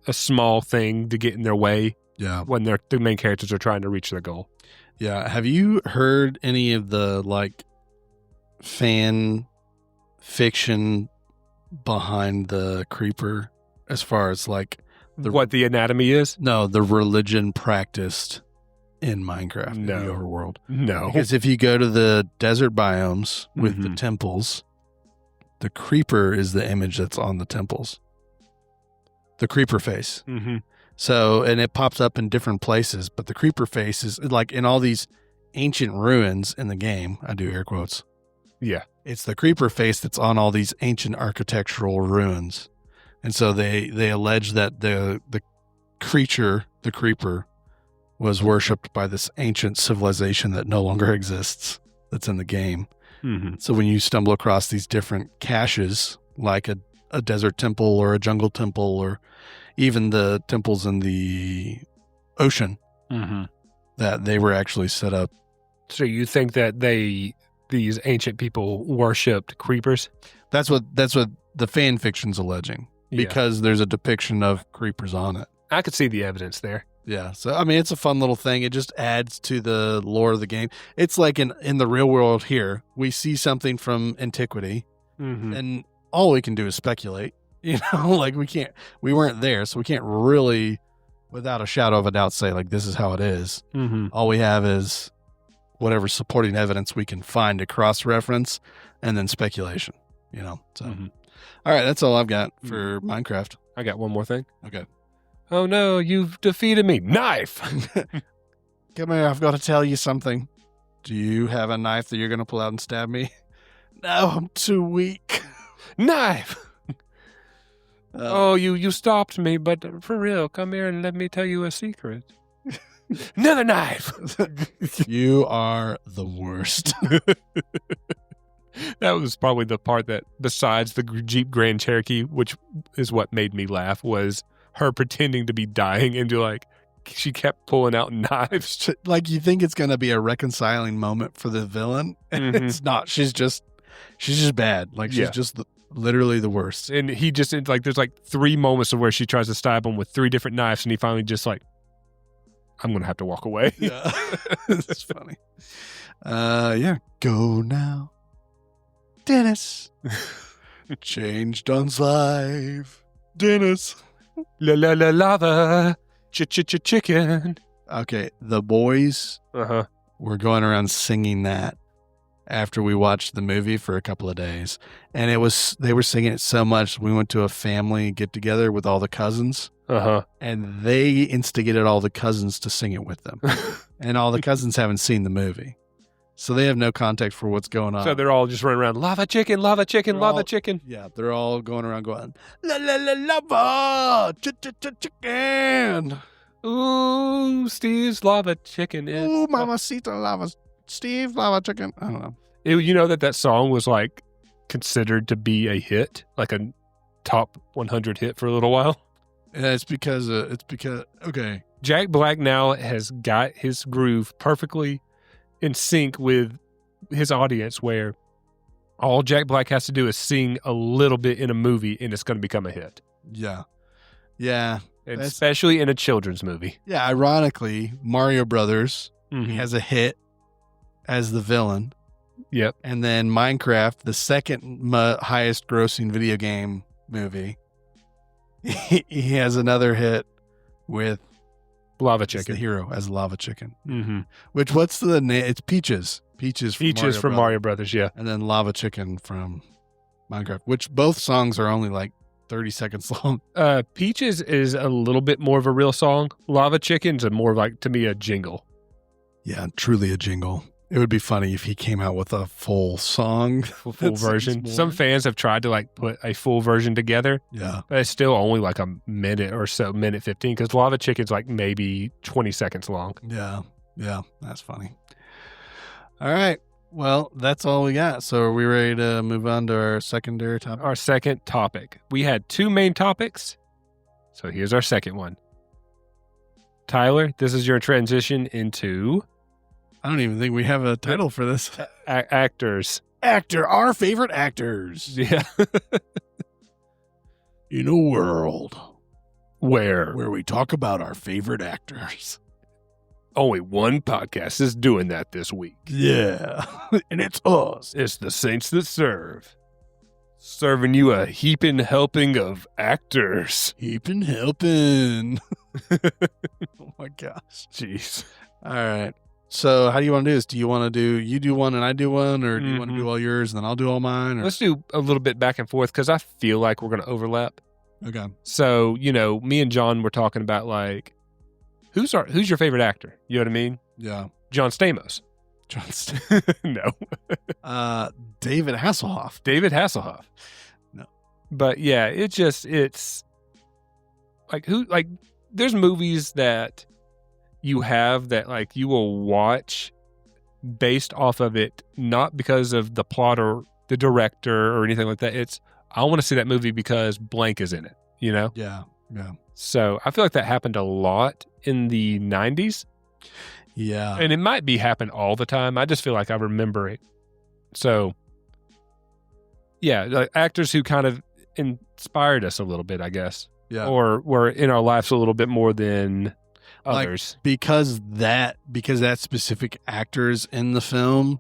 a small thing to get in their way. Yeah. When the main characters are trying to reach their goal. Yeah. Have you heard any of the fan fiction behind the creeper as far as what the anatomy is? No, the religion practiced in Minecraft, no. in the overworld. No. Because if you go to the desert biomes with the temples, the creeper is the image that's on the temples. The creeper face. Mm-hmm. So, and it pops up in different places, but the creeper face is like in all these ancient ruins in the game. I do air quotes. Yeah. It's the creeper face that's on all these ancient architectural ruins. And so they allege that the creature, the creeper, was worshipped by this ancient civilization that no longer exists that's in the game. Mm-hmm. So when you stumble across these different caches, like a desert temple or a jungle temple or even the temples in the ocean, that they were actually set up. So you think that these ancient people worshipped creepers? That's what the fan fiction's alleging, because there's a depiction of creepers on it. I could see the evidence there. Yeah. So, I mean, it's a fun little thing. It just adds to the lore of the game. It's like in the real world here, we see something from antiquity and all we can do is speculate, we weren't there. So we can't really without a shadow of a doubt say, like, this is how it is. Mm-hmm. All we have is whatever supporting evidence we can find to cross-reference and then speculation, So, All right, that's all I've got for Minecraft. I got one more thing. Okay. Oh, no, you've defeated me. Knife! Come here, I've got to tell you something. Do you have a knife that you're going to pull out and stab me? No, I'm too weak. Knife! You stopped me, but for real, come here and let me tell you a secret. Another knife! You are the worst. That was probably the part that, besides the Jeep Grand Cherokee, which is what made me laugh, was her pretending to be dying and she kept pulling out knives. Like, you think it's going to be a reconciling moment for the villain, and it's not. She's just bad. Like, she's just literally the worst. And he just, there's 3 moments of where she tries to stab him with 3 different knives, and he finally just I'm going to have to walk away. Yeah. That's funny. Yeah. Go now, Dennis. Change Don's life. Dennis. La la la lava. Chicken. Okay. The boys Uh-huh. were going around singing that after we watched the movie for a couple of days. And they were singing it so much. We went to a family get together with all the cousins. Uh-huh. And they instigated all the cousins to sing it with them. And all the cousins haven't seen the movie. So they have no context for what's going on. So they're all just running around, lava chicken, lava chicken, They're lava all- chicken. Yeah, they're all going around going, la la la lava, chicken. Ooh, Steve's lava chicken is. Ooh, mamacita lava, Steve lava chicken. I don't know. You know that song was considered to be a hit, like a top 100 hit for a little while. Yeah, it's because okay. Jack Black now has got his groove perfectly in sync with his audience, where all Jack Black has to do is sing a little bit in a movie and it's going to become a hit. Yeah. And especially in a children's movie. Yeah, ironically, Mario Brothers Mm-hmm. has a hit as the villain. Yep. And then Minecraft, the second highest grossing video game movie, he has another hit with Lava the chicken. hero as Lava Chicken. Mm-hmm. Which, what's the name? It's Peaches. Peaches from Mario Brothers, yeah. And then Lava Chicken from Minecraft, which both songs are only 30 seconds long. Peaches is a little bit more of a real song. Lava Chicken's a more to me, a jingle. Yeah, truly a jingle. It would be funny if he came out with a full song. Full version. Some fans have tried to put a full version together. Yeah. But it's still only a minute or so, minute 15, because Lava Chicken's maybe 20 seconds long. Yeah. Yeah. That's funny. All right. Well, that's all we got. So are we ready to move on to our secondary topic? Our second topic. We had 2 main topics. So here's our second one. Tyler, this is your transition into I don't even think we have a title for this. actors. Our favorite actors. Yeah. In a world Where where we talk about our favorite actors. only one podcast is doing that this week. Yeah. And it's us. It's the Saints That Serve. Serving you a heaping helping of actors. Heaping helping. Oh my gosh. Jeez. All right. So how do you want to do this? Do you want to you do one and I do one, or do you want to Mhm. do all yours and then I'll do all mine? Or? Let's do a little bit back and forth because I feel like we're going to overlap. Okay. So, me and John were talking about who's your favorite actor? You know what I mean? Yeah. John Stamos. John No. David Hasselhoff. David Hasselhoff. No. But yeah, it's there's movies that you have that you will watch based off of it, not because of the plot or the director or anything like that. It's, I want to see that movie because blank is in it, Yeah. Yeah. So I feel like that happened a lot in the 90s. Yeah. And it might be happen all the time. I just feel like I remember it. So, yeah, actors who kind of inspired us a little bit, I guess. Yeah. Or were in our lives a little bit more than others. Because that specific actor's in the film,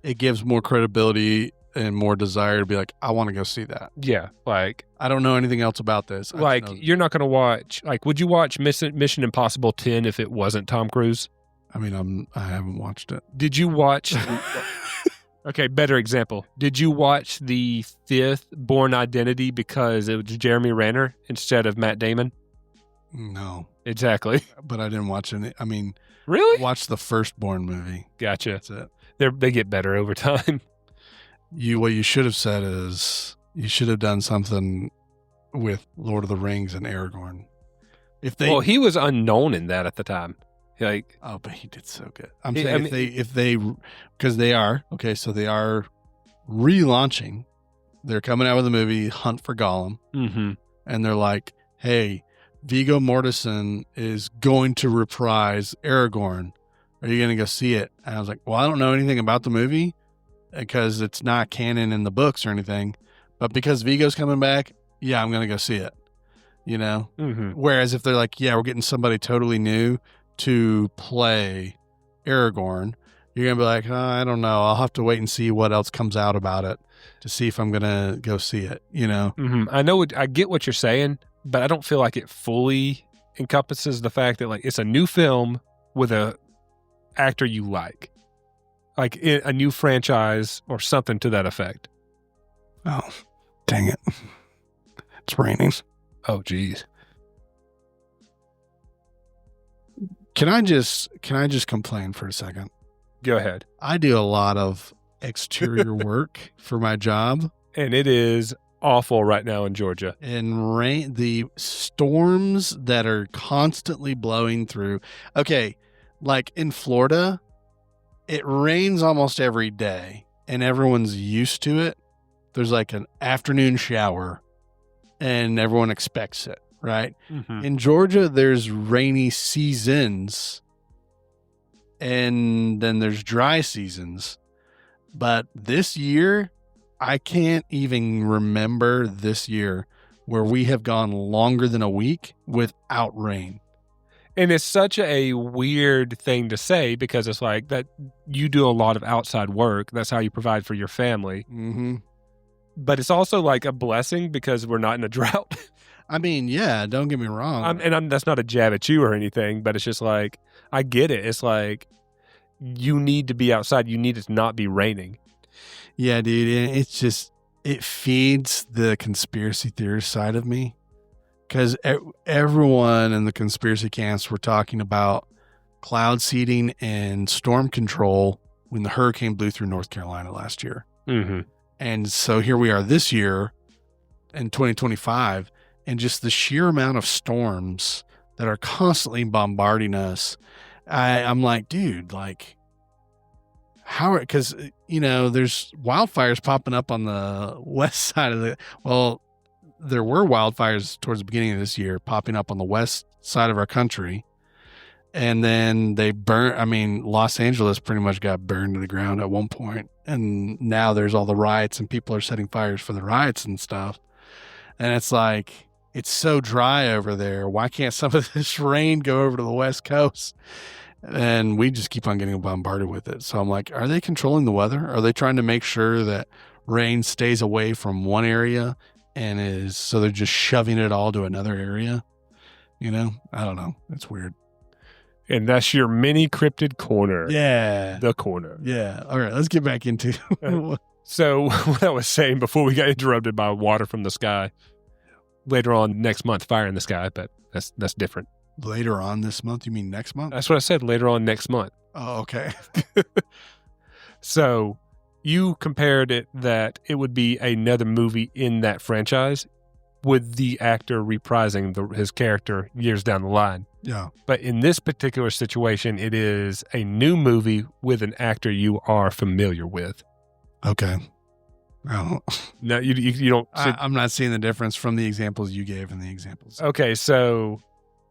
it gives more credibility and more desire to be like, I want to go see that. Yeah, like I don't know anything else about this. Like you're not going to watch. Like, would you watch Mission Impossible 10 if it wasn't Tom Cruise? I mean, I haven't watched it. Did you watch? Okay, better example. Did you watch the 5th Bourne Identity because it was Jeremy Renner instead of Matt Damon? No. Exactly. But I didn't watch any. I mean, really? Watch the first Bourne movie. Gotcha. That's it. They get better over time. What you should have said is you should have done something with Lord of the Rings and Aragorn. Well, he was unknown in that at the time. Like, oh, but he did so good. I'm saying if they because they are okay, so they are relaunching. They're coming out with a movie, Hunt for Gollum, and they're like, "Hey, Viggo Mortensen is going to reprise Aragorn. Are you going to go see it?" And I was like, "Well, I don't know anything about the movie because it's not canon in the books or anything, but because Viggo's coming back, yeah, I'm going to go see it." You know. Whereas if they're like, "Yeah, we're getting somebody totally new to play Aragorn," you're going to be like, "Oh, I don't know. I'll have to wait and see what else comes out about it to see if I'm going to go see it," you know? I know. I get what you're saying, but I don't feel like it fully encompasses the fact that like it's a new film with a actor you like a new franchise or something to that effect. Oh, dang it. It's raining. Oh, geez. Can I just complain for a second? Go ahead. I do a lot of exterior work for my job. And it is awful right now in Georgia. And the storms that are constantly blowing through. Okay, like in Florida, it rains almost every day and everyone's used to it. There's like an afternoon shower and everyone expects it. Right? In Georgia, there's rainy seasons and then there's dry seasons. But this year, I can't even remember this year where we have gone longer than a week without rain. And it's such a weird thing to say because it's like that you do a lot of outside work. That's how you provide for your family. But it's also like a blessing because we're not in a drought. I mean, yeah, don't get me wrong. That's not a jab at you or anything, but it's just like, I get it. It's like, you need to be outside. You need it to not be raining. Yeah, dude. It's just, it feeds the conspiracy theorist side of me. Because everyone in the conspiracy camps were talking about cloud seeding and storm control when the hurricane blew through North Carolina last year. And so here we are this year in 2025. And just the sheer amount of storms that are constantly bombarding us. I'm like, dude, like, how? Because, you know, there's wildfires popping up on the west side of there were wildfires towards the beginning of this year popping up on the west side of our country. And then they Los Angeles pretty much got burned to the ground at one point. And now there's all the riots and people are setting fires for the riots and stuff. And it's like, it's so dry over there. Why can't some of this rain go over to the West Coast? And we just keep on getting bombarded with it. So I'm like, are they controlling the weather? Are they trying to make sure that rain stays away from one area so they're just shoving it all to another area? You know, I don't know. It's weird. And that's your mini cryptid corner. Yeah. The corner. Yeah. All right. Let's get back into So what I was saying before we got interrupted by water from the sky. Later on next month, fire in the sky, but that's different. Later on this month? You mean next month? That's what I said, later on next month. Oh, okay. So you compared it that it would be another movie in that franchise with the actor reprising his character years down the line. Yeah. But in this particular situation, it is a new movie with an actor you are familiar with. Okay. Oh. No, you don't. I'm not seeing the difference from the examples you gave and the examples. Okay, so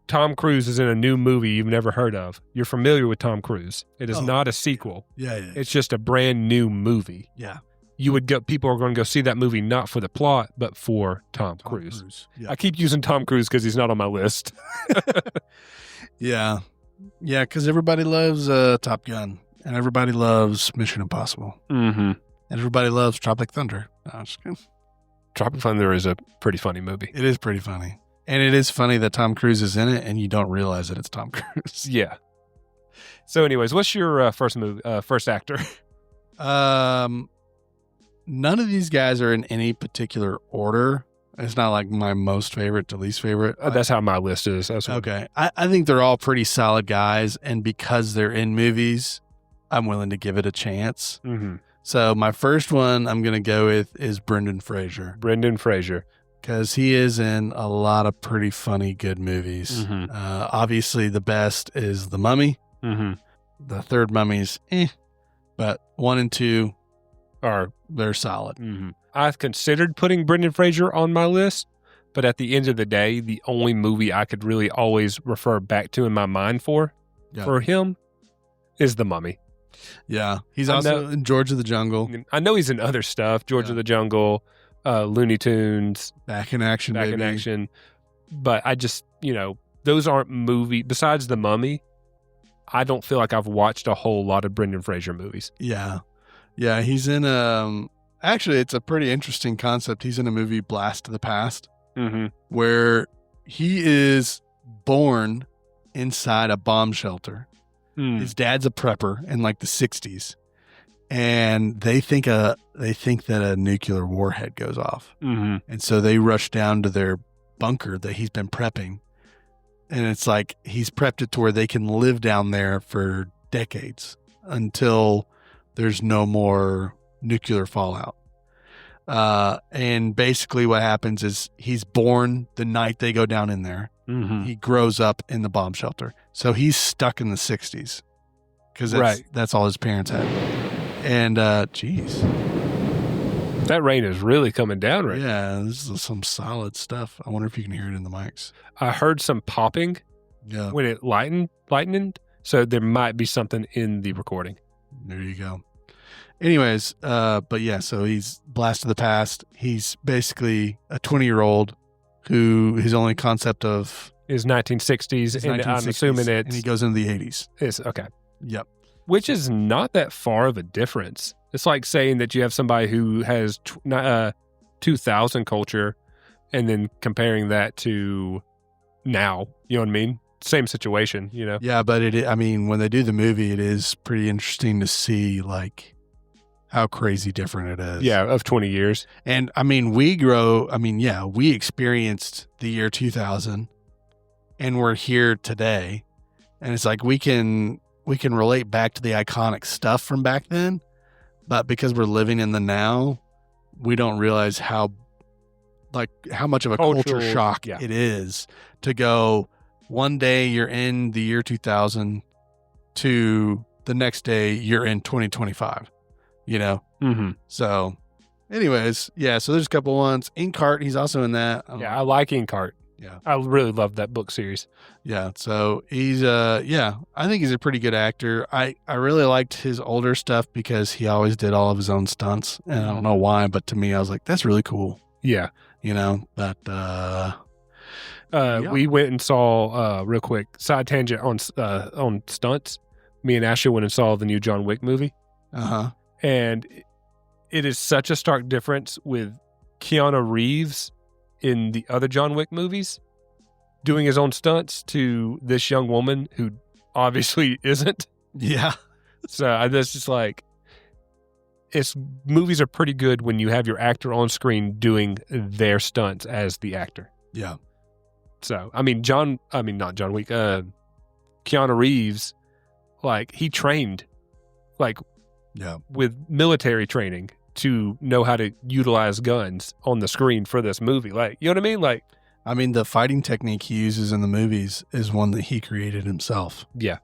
Tom Cruise is in a new movie you've never heard of. You're familiar with Tom Cruise. It is not a sequel. Yeah. It's just a brand new movie. Yeah. People are going to go see that movie not for the plot, but for Tom Cruise. Yeah. I keep using Tom Cruise because he's not on my list. Yeah. Yeah, because everybody loves Top Gun and everybody loves Mission Impossible. And everybody loves Tropic Thunder. No, I'm just kidding. Tropic Thunder is a pretty funny movie. It is pretty funny. And it is funny that Tom Cruise is in it and you don't realize that it's Tom Cruise. Yeah. So anyways, what's your first actor? None of these guys are in any particular order. It's not like my most favorite to least favorite. That's how my list is. Okay. I think they're all pretty solid guys. And because they're in movies, I'm willing to give it a chance. Mm-hmm. So my first one I'm going to go with is Brendan Fraser. Brendan Fraser. Because he is in a lot of pretty funny, good movies. Mm-hmm. Obviously, the best is The Mummy. Mm-hmm. The third Mummy's but 1 and 2 they're solid. Mm-hmm. I've considered putting Brendan Fraser on my list, but at the end of the day, the only movie I could really always refer back to in my mind for him is The Mummy. Yeah. He's also in George of the Jungle. I know he's in other stuff, George of the Jungle, Looney Tunes. Back in Action, Back in Action. But I just, those aren't movies. Besides The Mummy, I don't feel like I've watched a whole lot of Brendan Fraser movies. Yeah. Yeah, he's in actually, it's a pretty interesting concept. He's in a movie, Blast to the Past, where he is born inside a bomb shelter. His dad's a prepper in like the 60s, and they think that a nuclear warhead goes off. And so they rush down to their bunker that he's been prepping. And it's like he's prepped it to where they can live down there for decades until there's no more nuclear fallout. And basically what happens is he's born the night they go down in there. He grows up in the bomb shelter. So he's stuck in the 60s because that's all his parents had. And, geez. That rain is really coming down right now. Yeah, this is some solid stuff. I wonder if you can hear it in the mics. I heard some popping when it lightened, so there might be something in the recording. There you go. Anyways, but yeah, so he's Blast of the Past. He's basically a 20-year-old who his only concept of is 1960s, and I'm assuming it's... And he goes into the 80s. It's okay. Yep. Which is not that far of a difference. It's like saying that you have somebody who has 2000 culture and then comparing that to now. You know what I mean? Same situation, Yeah, but when they do the movie, it is pretty interesting to see like how crazy different it is. Yeah, of 20 years. And we experienced the year 2000 and we're here today. And it's like we can relate back to the iconic stuff from back then, but because we're living in the now, we don't realize how much of a culture shock it is to go one day you're in the year 2000 to the next day you're in 2025, So anyways, yeah, so there's a couple ones. Inkheart, he's also in that. I like Inkheart. Yeah. I really love that book series. Yeah. So he's, I think he's a pretty good actor. I really liked his older stuff because he always did all of his own stunts. And I don't know why, but to me, I was like, that's really cool. Yeah. But, we went and saw, real quick, side tangent on stunts. Me and Ashley went and saw the new John Wick movie. And it is such a stark difference with Keanu Reeves in the other John Wick movies doing his own stunts to this young woman who obviously isn't. Yeah. So that's just like, movies are pretty good when you have your actor on screen doing their stunts as the actor. Yeah. So, not John Wick, Keanu Reeves, like he trained with military training to know how to utilize guns on the screen for this movie. Like, you know what I mean? Like, the fighting technique he uses in the movies is one that he created himself. Yeah.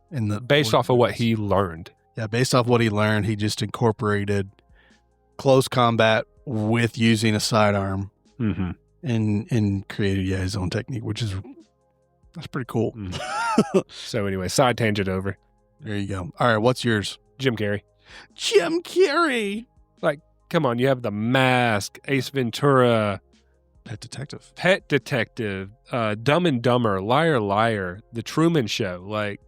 Based off of what he learned. Yeah. Based off what he learned, he just incorporated close combat with using a sidearm and created, his own technique, that's pretty cool. So anyway, side tangent over. There you go. All right. What's yours? Jim Carrey. Jim Carrey. Like, come on, you have The Mask, Ace Ventura, Pet Detective, Dumb and Dumber, Liar Liar, The Truman Show. Like,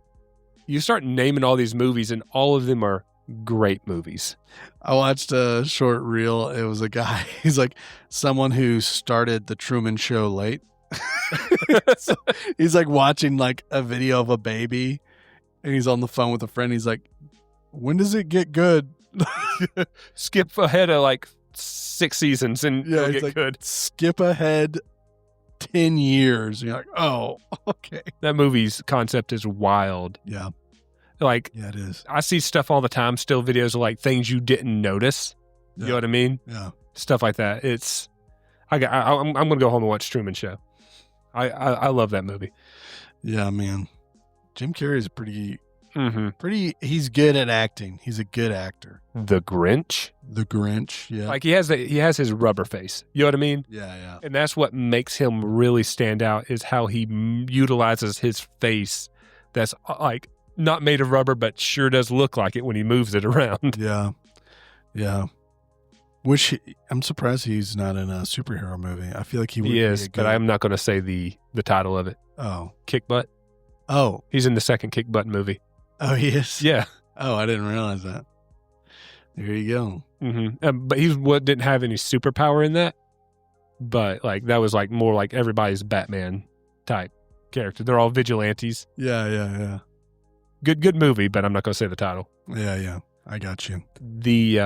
you start naming all these movies and all of them are Great movies. I watched a short reel. It was a guy. He's like someone who started the Truman Show late. So he's like watching like a video of a baby, and he's on the phone with a friend. He's like, "When does it get good?" Skip ahead of like 6 seasons and Yeah, it'll he's get like, good. skip ahead 10 years. And you're like, oh, okay. That movie's concept is wild. Yeah. Like, Yeah, it is. I see stuff all the time, still videos of like things you didn't notice. You know what I mean? Yeah. Stuff like that. I'm going to go home and watch Truman Show. I love that movie. Yeah, man. Jim Carrey is he's good at acting. He's a good actor. The Grinch. The Grinch. Yeah. Like he has his rubber face. You know what I mean? Yeah, yeah. And that's what makes him really stand out is how he utilizes his face that's like not made of rubber, but sure does look like it when he moves it around. Yeah. Yeah. I'm surprised he's not in a superhero movie. I feel like he would. He is, but I'm not going to say the title of it. Oh. Kick Butt. Oh. He's in the second Kick Butt movie. Oh, he is? Yeah. Oh, I didn't realize that. There you go. Mm-hmm. But he didn't have any superpower in that. But like that was like more like everybody's Batman type character. They're all vigilantes. Yeah, yeah, yeah. Good movie, but I'm not going to say the title. Yeah, yeah. I got you. The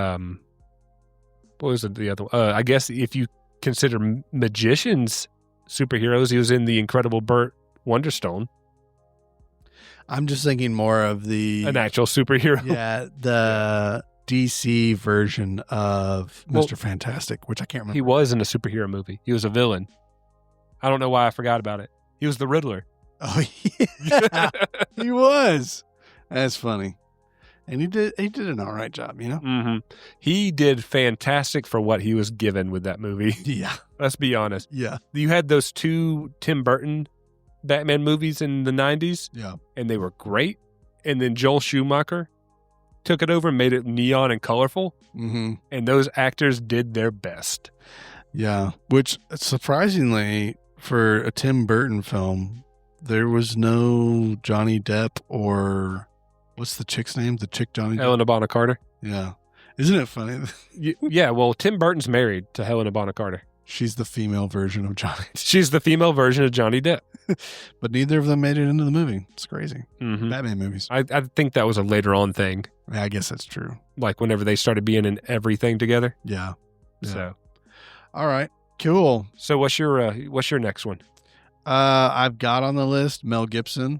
what was it? The other? I guess if you consider magicians superheroes, he was in the Incredible Burt Wonderstone. I'm just thinking more of an actual superhero. Yeah, the DC version of Mr. Fantastic, which I can't remember. He was in a superhero movie. He was a villain. I don't know why I forgot about it. He was the Riddler. Oh, yeah. He was. That's funny. And he did an all right job, you know? Mm-hmm. He did fantastic for what he was given with that movie. Yeah. Let's be honest. Yeah. You had those 2 Tim Burton Batman movies in the 90s. Yeah. And they were great. And then Joel Schumacher took it over and made it neon and colorful. Mm-hmm. And those actors did their best. Yeah. Which, surprisingly, for a Tim Burton film, there was no Johnny Depp or... What's the chick's name? The chick Johnny Depp? Helena Bonham Carter. Yeah. Isn't it funny? Yeah, well, Tim Burton's married to Helena Bonham Carter. She's the female version of Johnny. She's the female version of Johnny Depp. But neither of them made it into the movie. It's crazy. Mm-hmm. Batman movies. I think that was a later on thing. Yeah, I guess that's true. Like whenever they started being in everything together. Yeah. So, all right, cool. So what's your next one? I've got on the list Mel Gibson.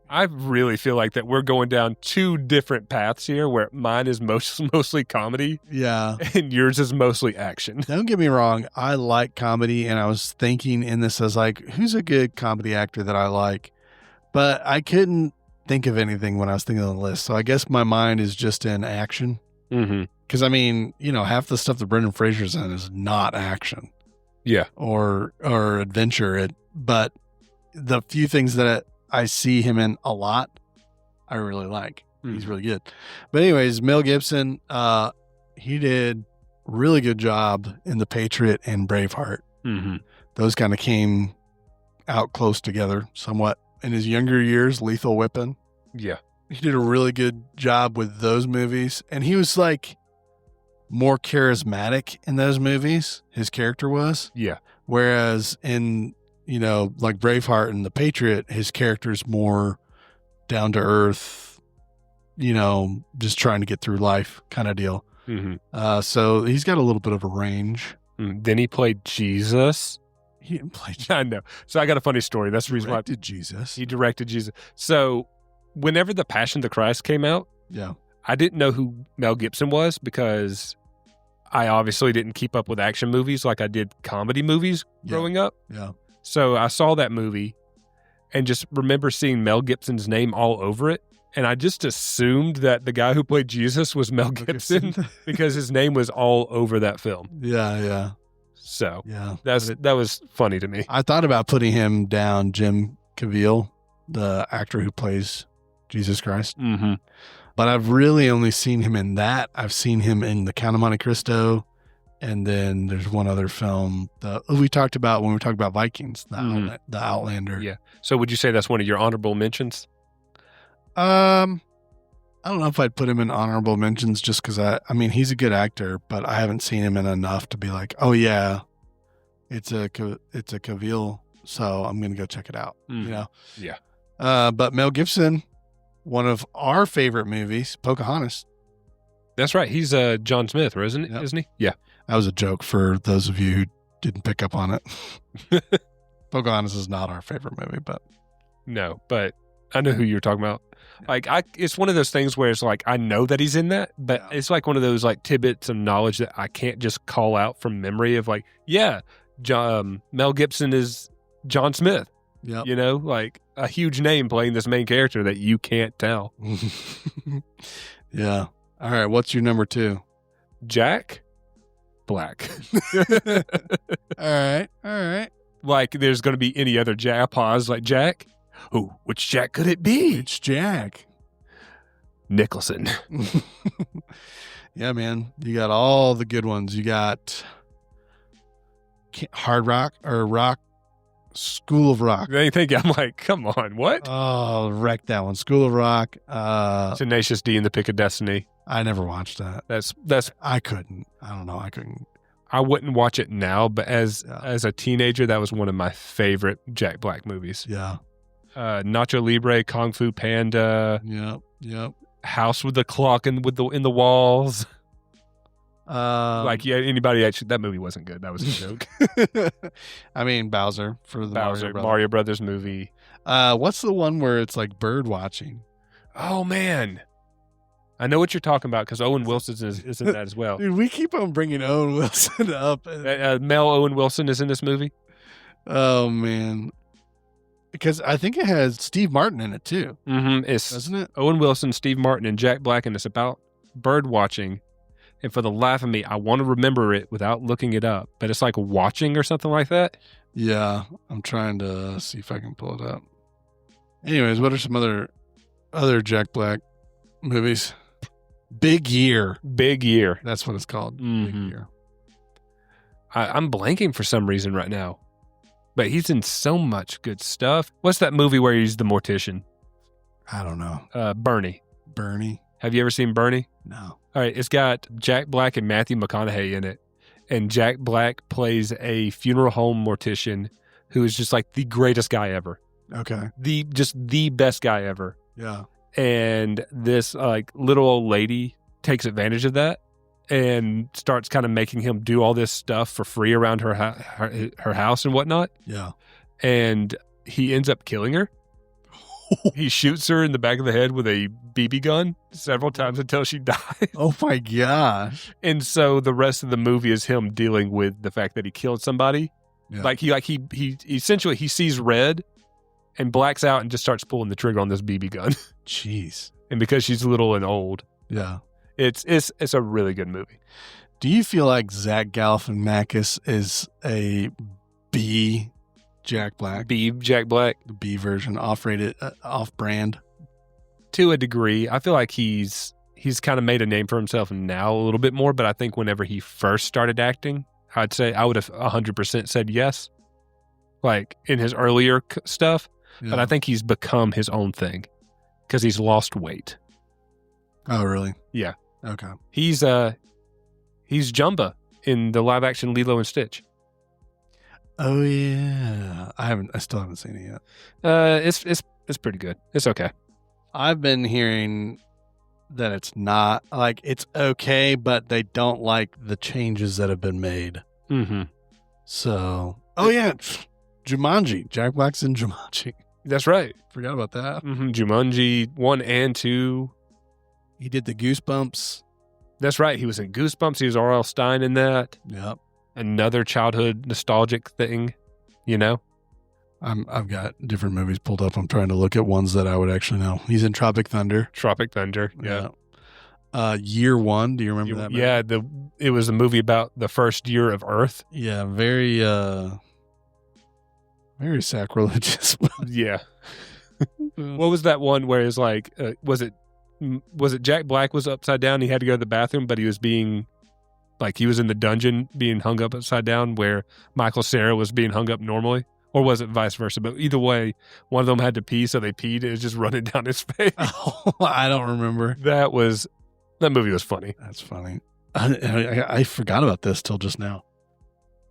I really feel like that we're going down 2 different paths here, where mine is mostly comedy, Yeah. and yours is mostly action. Don't get me wrong. I like comedy, and I was thinking in this as like, who's a good comedy actor that I like? But I couldn't think of anything when I was thinking of the list. So I guess my mind is just in action. Mm-hmm. Because I mean, half the stuff that Brendan Fraser's in is not action. Yeah. Or adventure. But the few things that I see him in a lot, I really like. He's really good. But anyways, Mel Gibson, he did really good job in The Patriot and Braveheart. Mm-hmm. Those kind of came out close together somewhat. In his younger years, Lethal Weapon. Yeah. He did a really good job with those movies. And he was like more charismatic in those movies. His character was. Yeah. Whereas in, like Braveheart and The Patriot, his character's more down to earth, just trying to get through life kind of deal. Mm-hmm. So he's got a little bit of a range. Then he played Jesus. He didn't play Jesus. I know. So I got a funny story. That's the reason why Jesus. He directed Jesus. So whenever The Passion of the Christ came out, yeah, I didn't know who Mel Gibson was because I obviously didn't keep up with action movies like I did comedy movies growing up. Yeah. So I saw that movie and just remember seeing Mel Gibson's name all over it. And I just assumed that the guy who played Jesus was Mel Gibson because his name was all over that film. Yeah, yeah. So yeah, that was funny to me. I thought about putting him down, Jim Caviezel, the actor who plays Jesus Christ. Mm-hmm. But I've really only seen him in that. I've seen him in The Count of Monte Cristo. And then there's one other film that we talked about when we talked about Vikings, the Outlander. Yeah. So would you say that's one of your honorable mentions? I I don't know if I'd put him in honorable mentions just because I mean, he's a good actor, but I haven't seen him in enough to be like, oh yeah, it's a Cavill, so I'm gonna go check it out. You know? Yeah. But Mel Gibson, one of our favorite movies, Pocahontas. That's right. He's John Smith, isn't he? Yeah. That was a joke for those of you who didn't pick up on it. Pocahontas is not our favorite movie, but no, but I know who you're talking about. Like, it's one of those things where it's like, I know that he's in that, but it's like one of those like tidbits of knowledge that I can't just call out from memory of like, yeah, Mel Gibson is John Smith. Yeah. You know, like a huge name playing this main character that you can't tell. Yeah. All right. What's your number 2? Jack Black. All right. Like there's going to be any other Jack. Pause. Like Jack. Oh, which Jack could it be? It's Jack Nicholson. Yeah, man. You got all the good ones. You got Hard Rock or Rock School of Rock. They think I'm like, come on, what? Oh, wreck that one. School of Rock. Tenacious D and the Pick of Destiny. I never watched that. That's. I couldn't. I don't know. I couldn't. I wouldn't watch it now, but as a teenager, that was one of my favorite Jack Black movies. Yeah. Nacho Libre, Kung Fu Panda. Yep. House with the clock in the walls. Anybody actually, that movie wasn't good. That was a joke. I mean, Bowser for the Mario Brothers movie. What's the one where it's like bird watching? Oh man, I know what you're talking about because Owen Wilson is in that as well. Dude, we keep on bringing Owen Wilson up. Mel Owen Wilson is in this movie. Oh man, because I think it has Steve Martin in it too. Mm-hmm. Doesn't it? Owen Wilson, Steve Martin, and Jack Black, and it's about bird watching. And for the life of me, I want to remember it without looking it up. But it's like watching or something like that. Yeah, I'm trying to see if I can pull it up. Anyways, what are some other Jack Black movies? Big Year. That's what it's called. Mm-hmm. Big Year. I'm blanking for some reason right now. But he's in so much good stuff. What's that movie where he's the mortician? I don't know. Bernie. Have you ever seen Bernie? No. All right, it's got Jack Black and Matthew McConaughey in it. And Jack Black plays a funeral home mortician who is just like the greatest guy ever. Okay. The best guy ever. Yeah. And this like little old lady takes advantage of that and starts kind of making him do all this stuff for free around her house and whatnot. Yeah. And he ends up killing her. He shoots her in the back of the head with a BB gun several times until she dies. Oh my gosh. And so the rest of the movie is him dealing with the fact that he killed somebody. Yeah. He essentially he sees red and blacks out and just starts pulling the trigger on this BB gun. Jeez. And because she's little and old. Yeah. It's a really good movie. Do you feel like Zach Galifianakis is a B Jack Black? Jack Black? The B version, off-rated, off-brand? To a degree. I feel like he's kind of made a name for himself now a little bit more, but I think whenever he first started acting, I'd say I would have 100% said yes. Like in his earlier stuff. Yeah. But I think he's become his own thing because he's lost weight. Oh, really? Yeah. Okay. He's Jumba in the live action Lilo and Stitch. Oh yeah. I still haven't seen it yet. It's pretty good. It's okay. I've been hearing that it's not like it's okay, but they don't like the changes that have been made. Mm-hmm. So, oh yeah, Jumanji. Jack Black's in Jumanji. That's right. Forgot about that. Mm-hmm. Jumanji 1 and 2. He did the Goosebumps. That's right. He was in Goosebumps. He was R.L. Stein in that. Yep. Another childhood nostalgic thing, you know? I've got different movies pulled up. I'm trying to look at ones that I would actually know. He's in Tropic Thunder. Yeah. Year One. Do you remember that movie? Yeah, it was a movie about the first year of Earth. Yeah, very sacrilegious. Yeah. What was that one where it's like, was it Jack Black was upside down? He had to go to the bathroom, but he was being, like, he was in the dungeon being hung up upside down where Michael Cera was being hung up normally. Or was it vice versa? But either way, one of them had to pee, so they peed. It was just running down his face. Oh, I don't remember. That movie was funny. That's funny. I forgot about this till just now.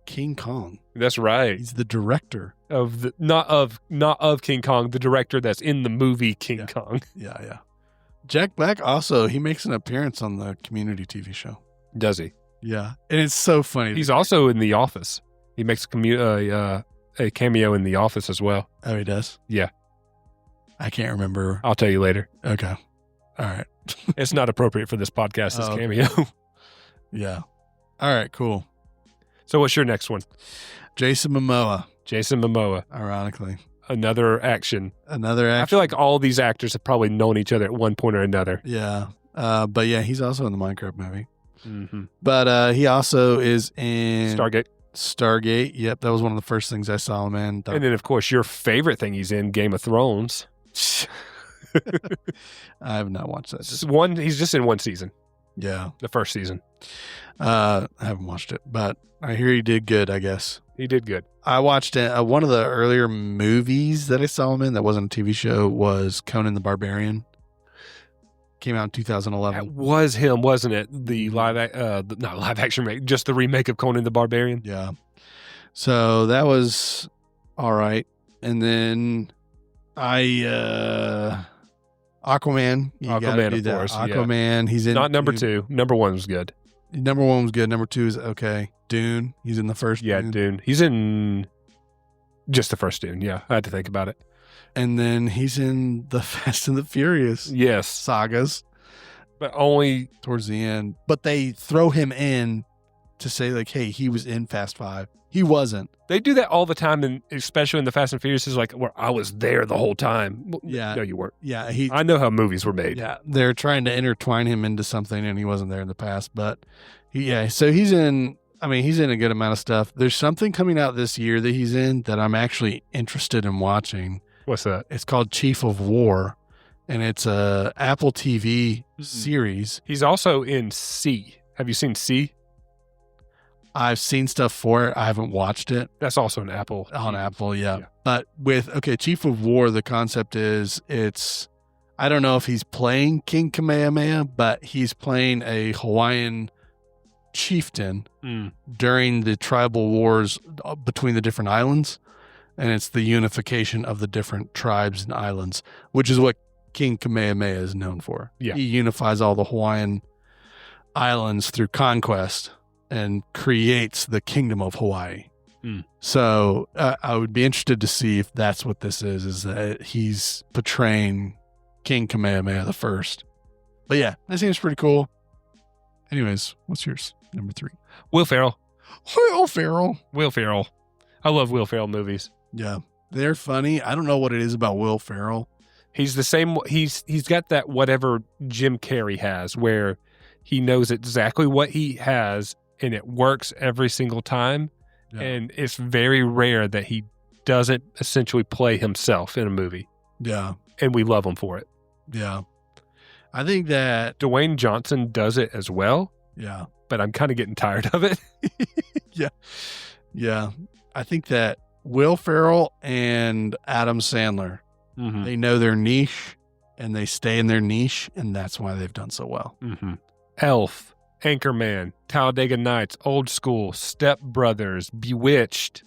King Kong. That's right. He's the director Of the not of King Kong, the director that's in the movie King Kong. Yeah. Jack Black also, he makes an appearance on the Community TV show. Does he? Yeah. And it's so funny. He's also in The Office. He makes a cameo in The Office as well. Oh, he does? Yeah. I can't remember. I'll tell you later. Okay. All right. It's not appropriate for this podcast, this cameo. Yeah. All right, cool. So what's your next one? Jason Momoa. Jason Momoa. Ironically. Another action. I feel like all these actors have probably known each other at one point or another. Yeah. But yeah, he's also in the Minecraft movie. Mm-hmm. But he also is in Stargate. Yep. That was one of the first things I saw him in. And then, of course, your favorite thing he's in, Game of Thrones. I have not watched that. He's just in one season. Yeah. The first season. I haven't watched it, but I hear he did good, I guess. He did good. I watched one of the earlier movies that I saw him in that wasn't a TV show was Conan the Barbarian. Came out in 2011. That was him, wasn't it? The not live action, just the remake of Conan the Barbarian. Yeah. So that was all right. And then Aquaman. Aquaman, of course. Aquaman. Yeah. He's in. Not number 2. Number 1 was good. Number 1 was good. Number 2 is okay. Dune. He's in the first. Yeah, Dune. He's in just the first Dune. Yeah, I had to think about it. And then he's in the Fast and the Furious. Sagas. But only towards the end. But they throw him in to say, like, hey, he was in Fast 5. He wasn't. They do that all the time, and especially in the Fast and Furious, is like, where I was there the whole time. Yeah. No, you weren't. Yeah. I know how movies were made. Yeah. They're trying to intertwine him into something, and he wasn't there in the past. But, so he's in a good amount of stuff. There's something coming out this year that he's in that I'm actually interested in watching. What's that? It's called Chief of War, and it's a Apple TV series. He's also in C. Have you seen C? I've seen stuff for it. I haven't watched it. That's also an Apple. On Apple, yeah. But Chief of War, the concept is I don't know if he's playing King Kamehameha, but he's playing a Hawaiian chieftain during the tribal wars between the different islands. And it's the unification of the different tribes and islands, which is what King Kamehameha is known for. Yeah. He unifies all the Hawaiian islands through conquest and creates the kingdom of Hawaii. So I would be interested to see if that's what this is that he's portraying King Kamehameha the First. But yeah, that seems pretty cool. Anyways, what's yours? Number 3. Will Ferrell. Will Ferrell. I love Will Ferrell movies. Yeah. They're funny. I don't know what it is about Will Ferrell. He's the same. He's got that whatever Jim Carrey has, where he knows exactly what he has and it works every single time. Yeah. And it's very rare that he doesn't essentially play himself in a movie. Yeah. And we love him for it. Yeah. I think that Dwayne Johnson does it as well. Yeah. But I'm kind of getting tired of it. Yeah. Yeah. I think that Will Ferrell and Adam Sandler, they know their niche and they stay in their niche, and that's why they've done so well. Elf, Anchorman, Talladega Nights, Old School, Step Brothers, Bewitched.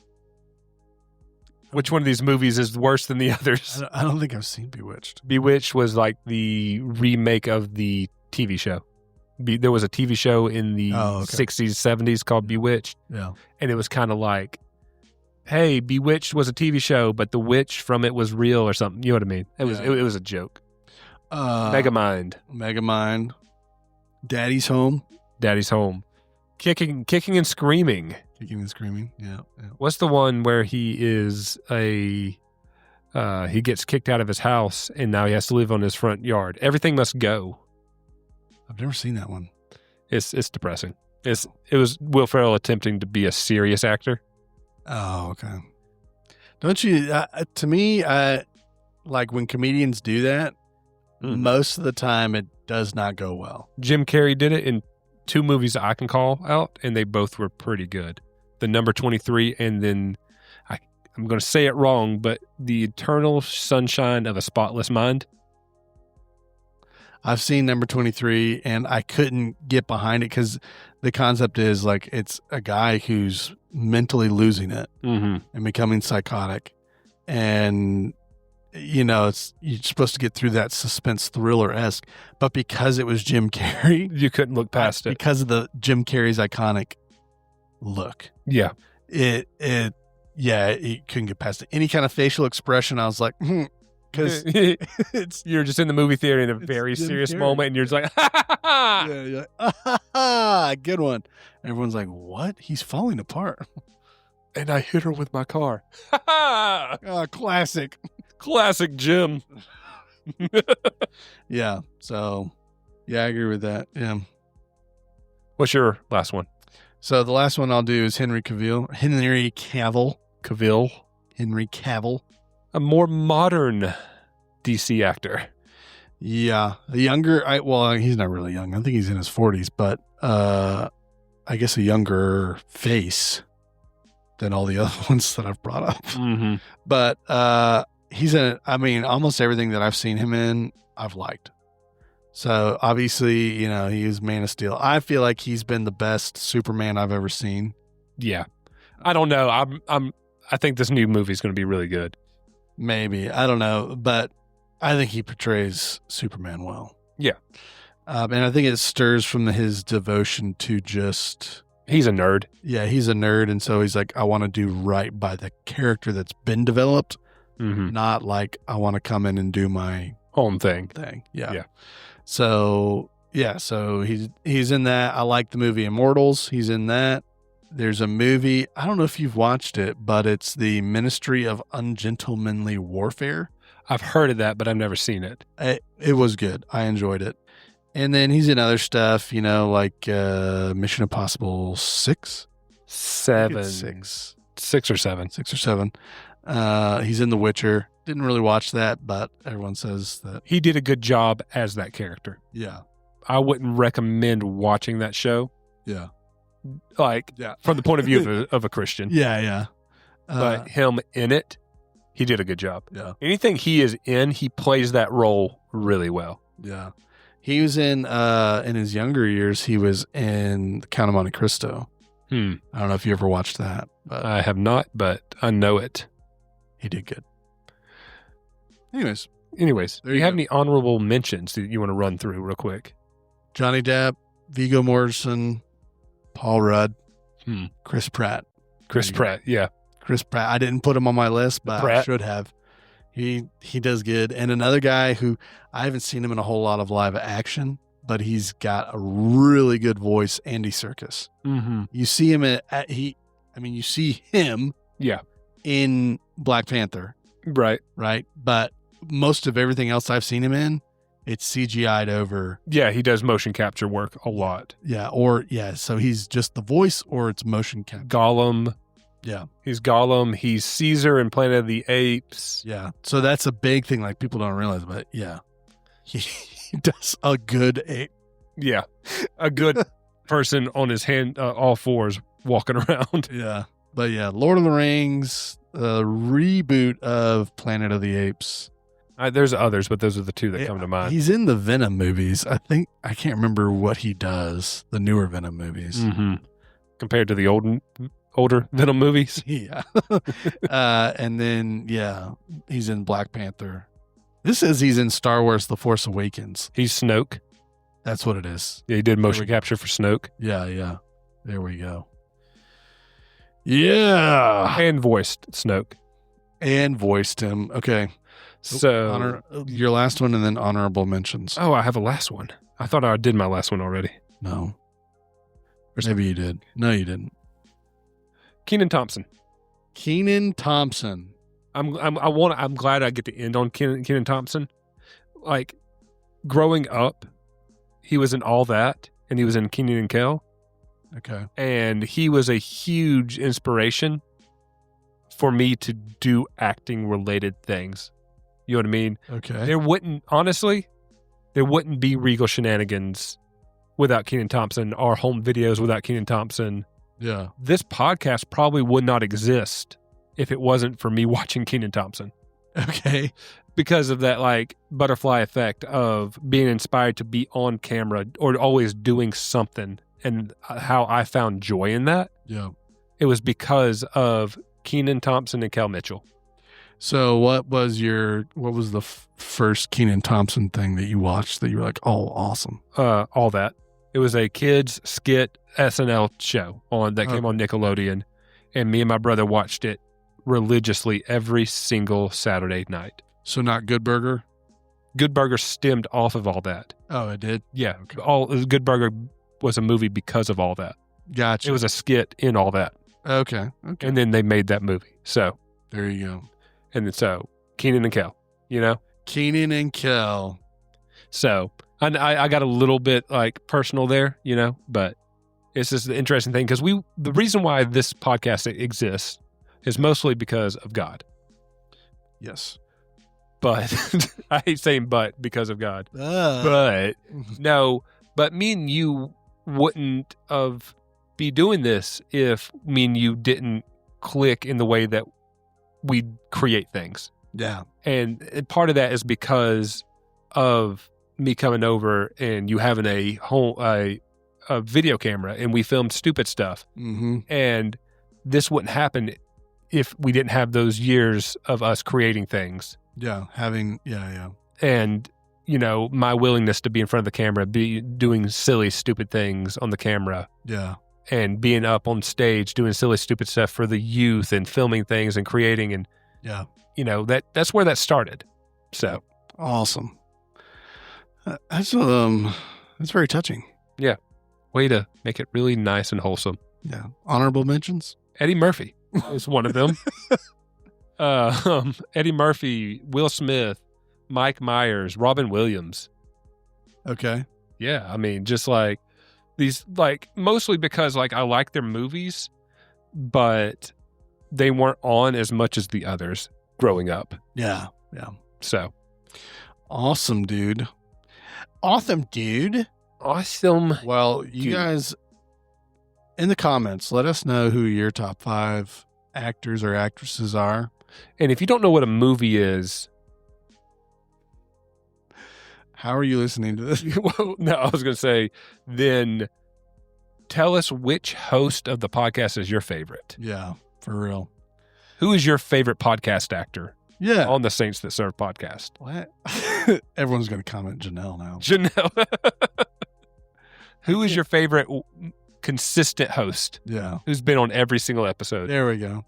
Which one of these movies is worse than the others? I don't think I've seen Bewitched. Bewitched was like the remake of the TV show. There was a TV show in the 60s, 70s called Bewitched. Yeah. And it was kind of like, hey, Bewitched was a TV show, but the witch from it was real or something. You know what I mean? It was a joke. Megamind. Daddy's Home. Kicking and Screaming. Yeah. What's the one where he is he gets kicked out of his house and now he has to live on his front yard? Everything Must Go. I've never seen that one. It's depressing. It was Will Ferrell attempting to be a serious actor. Oh, okay. Don't you? To me, like when comedians do that, most of the time it does not go well. Jim Carrey did it in 2 movies I can call out, and they both were pretty good. The Number 23, and then I'm going to say it wrong, but The Eternal Sunshine of a Spotless Mind. I've seen number 23 and I couldn't get behind it because the concept is like it's a guy who's mentally losing it and becoming psychotic. And, you know, you're supposed to get through that suspense thriller-esque. But because it was Jim Carrey, you couldn't look past it. Because of the Jim Carrey's iconic look. Yeah. You couldn't get past it. Any kind of facial expression, I was like, because you're just in the movie theater in a very serious moment, and you're just like, ha, ha, ha. Yeah, you're like, ah, ha, ha, good one. Everyone's like, what? He's falling apart. And I hit her with my car. Ha ha! Classic. Classic Jim. Yeah. So, yeah, I agree with that. Yeah. What's your last one? So the last one I'll do is Henry Cavill. Henry Cavill. A more modern DC actor. Yeah. A younger, he's not really young. I think he's in his 40s, but I guess a younger face than all the other ones that I've brought up. Mm-hmm. But he's in, almost everything that I've seen him in, I've liked. So obviously, you know, he is Man of Steel. I feel like he's been the best Superman I've ever seen. Yeah. I don't know. I think this new movie is going to be really good. Maybe. I don't know. But I think he portrays Superman well. Yeah. And I think it stirs from his devotion to just... He's a nerd. Yeah, he's a nerd. And so he's like, I want to do right by the character that's been developed. Mm-hmm. Not like I want to come in and do my own thing. Yeah. So, yeah. So he's in that. I like the movie Immortals. He's in that. There's a movie, I don't know if you've watched it, but it's the Ministry of Ungentlemanly Warfare. I've heard of that, but I've never seen it. It was good. I enjoyed it. And then he's in other stuff, you know, like Mission Impossible 6? 7. 6. 6 or 7. 6 or 7. He's in The Witcher. Didn't really watch that, but everyone says that. He did a good job as that character. Yeah. I wouldn't recommend watching that show. Yeah. From the point of view of a Christian. Yeah. But him in it, he did a good job. Yeah. Anything he is in, he plays that role really well. Yeah. He was in his younger years, he was in The Count of Monte Cristo. I don't know if you ever watched that. But I have not, but I know it. He did good. Anyways, do you have any honorable mentions that you want to run through real quick? Johnny Depp, Viggo Mortensen, Paul Rudd, Chris Pratt. Yeah. Chris Pratt. I didn't put him on my list, but I should have. He does good. And another guy who I haven't seen him in a whole lot of live action, but he's got a really good voice, Andy Serkis. Mm-hmm. You see him you see him in Black Panther. Right. But most of everything else I've seen him in, it's CGI'd over. Yeah, he does motion capture work a lot. Yeah, so he's just the voice or it's motion capture. Gollum. Yeah. He's Gollum. He's Caesar in Planet of the Apes. Yeah. So that's a big thing, like people don't realize, but yeah. He does a good ape. Yeah. A good person on his all fours walking around. Yeah. But yeah, Lord of the Rings, the reboot of Planet of the Apes. There's others, but those are the two that come to mind. He's in the Venom movies. I can't remember what he does, the newer Venom movies. Mm-hmm. Compared to the older Venom movies. Yeah. And then, he's in Black Panther. This says he's in Star Wars The Force Awakens. He's Snoke. That's what it is. Yeah, he did motion capture for Snoke. Yeah. There we go. Yeah. And voiced Snoke. And voiced him. Okay. So your last one and then honorable mentions. Oh, I have a last one. I thought I did my last one already. No. Maybe you did. No, you didn't. Kenan Thompson. I'm glad I get to end on Kenan Thompson. Like, growing up, he was in All That, and he was in Kenan and Kel. Okay. And he was a huge inspiration for me to do acting-related things. You know what I mean? Okay. There wouldn't be Regal Shenanigans without Kenan Thompson, or home videos without Kenan Thompson. Yeah. This podcast probably would not exist if it wasn't for me watching Kenan Thompson. Okay. Because of that, like, butterfly effect of being inspired to be on camera or always doing something, and how I found joy in that. Yeah. It was because of Kenan Thompson and Kel Mitchell. So what was the first Kenan Thompson thing that you watched that you were like, oh, awesome? All that. It was a kids skit SNL show came on Nickelodeon, and me and my brother watched it religiously every single Saturday night. So not Good Burger? Good Burger stemmed off of all that. Oh, it did? Yeah. Good Burger was a movie because of all that. Gotcha. It was a skit in all that. Okay. And then they made that movie. So there you go. And then Kenan and Kel, Kenan and Kel. So I got a little bit like personal there, but it's just the interesting thing because the reason why this podcast exists is mostly because of God. Yes. But I hate saying but because of God. But no, but me and you wouldn't be doing this if me and you didn't click in the way that we create things. Yeah. And part of that is because of me coming over and you having a video camera and we filmed stupid stuff. Mm-hmm. And this wouldn't happen if we didn't have those years of us creating things. Yeah. Yeah. And, my willingness to be in front of the camera, be doing silly, stupid things on the camera. Yeah. And being up on stage, doing silly, stupid stuff for the youth and filming things and creating. And, yeah, that's where that started. So awesome. That's very touching. Yeah. Way to make it really nice and wholesome. Yeah. Honorable mentions? Eddie Murphy is one of them. Eddie Murphy, Will Smith, Mike Myers, Robin Williams. Okay. Yeah. I mean, just like these, like, mostly because like I like their movies, but they weren't on as much as the others growing up. Yeah. Yeah. So awesome, dude. Awesome. Well, you guys in the comments, let us know who your top 5 actors or actresses are. And if you don't know what a movie is, how are you listening to this? Well, no, I was going to say, then tell us which host of the podcast is your favorite. Yeah, for real. Who is your favorite podcast actor? Yeah. On the Saints That Serve podcast. What? Everyone's going to comment Janelle now. Janelle. Who is your favorite consistent host? Yeah. Who's been on every single episode? There we go.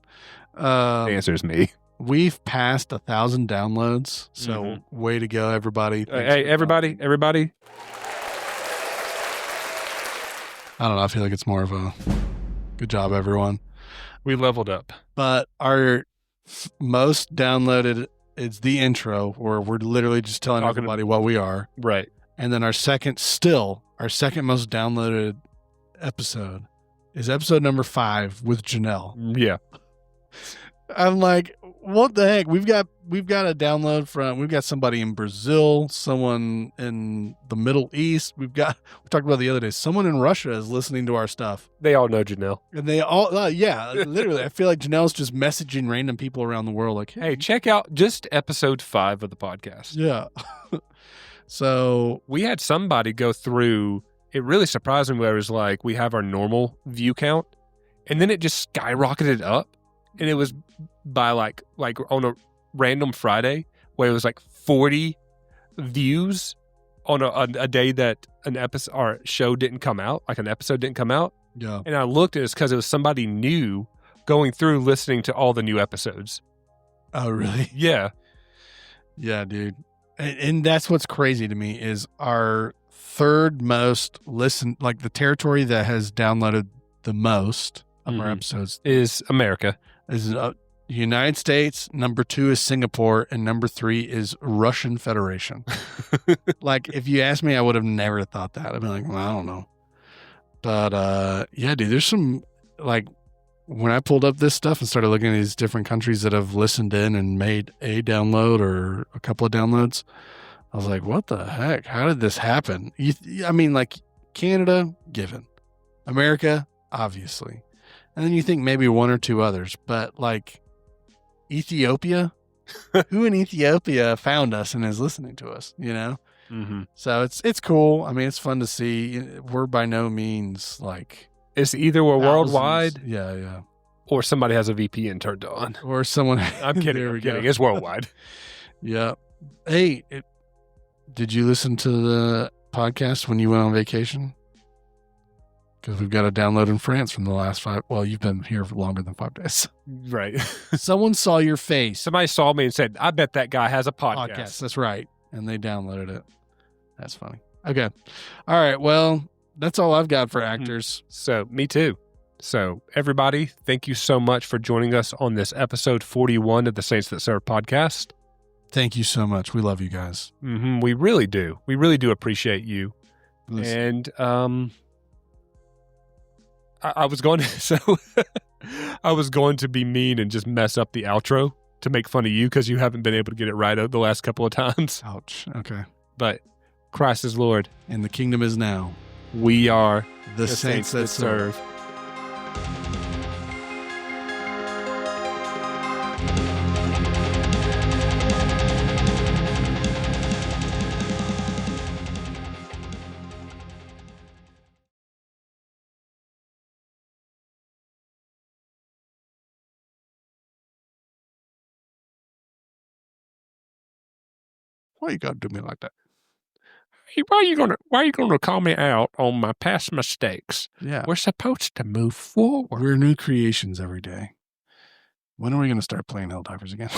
The answer is me. We've passed 1,000 downloads. So way to go, everybody. Hey, everybody. I don't know. I feel like it's more of a good job, everyone. We leveled up. But our most downloaded is the intro, where we're literally just telling everybody what we are. Right. And then our second most downloaded episode is episode number 5 with Janelle. Yeah. I'm like, what the heck? We've got a download we've got somebody in Brazil, someone in the Middle East. We talked about the other day, someone in Russia is listening to our stuff. They all know Janelle. And they all, literally, I feel like Janelle's just messaging random people around the world like, hey, check out just episode 5 of the podcast. Yeah. So we had somebody go through, it really surprised me where it was like, we have our normal view count and then it just skyrocketed up. And it was by like on a random Friday where it was like 40 views on a day that an episode or show didn't come out, like an episode didn't come out. Yeah. And I looked at it because it was somebody new going through listening to all the new episodes. Oh, really? Yeah. Yeah, dude. And that's what's crazy to me is our third most listened, like the territory that has downloaded the most of our episodes is America. Is United States, number 2 is Singapore, and number 3 is Russian Federation. Like, if you asked me, I would have never thought that. I'd be like, well, I don't know. But, yeah, dude, there's some, like, when I pulled up this stuff and started looking at these different countries that have listened in and made a download or a couple of downloads, I was like, what the heck? How did this happen? I mean, like, Canada, given. America, obviously. And then you think maybe 1 or 2 others, but like Ethiopia? Who in Ethiopia found us and is listening to us, you know? Mm-hmm. So it's cool. I mean, it's fun to see. We're by no means like... It's either we're worldwide. Yeah. Or somebody has a VPN turned on. Or someone... I'm kidding. I'm kidding. It's worldwide. Yeah. Hey, did you listen to the podcast when you went on vacation? Because we've got a download in France from the last 5... Well, you've been here for longer than 5 days. Right. Someone saw your face. Somebody saw me and said, I bet that guy has a podcast. That's right. And they downloaded it. That's funny. Okay. All right. Well, that's all I've got for actors. So, me too. So, everybody, thank you so much for joining us on this episode 41 of the Saints That Serve podcast. Thank you so much. We love you guys. Mm-hmm. We really do. We really do appreciate you. Listen. And I was going to I was going to be mean and just mess up the outro to make fun of you because you haven't been able to get it right the last couple of times. Ouch. Okay. But Christ is Lord. And the kingdom is now. We are the saints that serve. Why you gotta do me like that? Hey, why are you gonna call me out on my past mistakes? Yeah. We're supposed to move forward. We're new creations every day. When are we gonna start playing Helldivers again?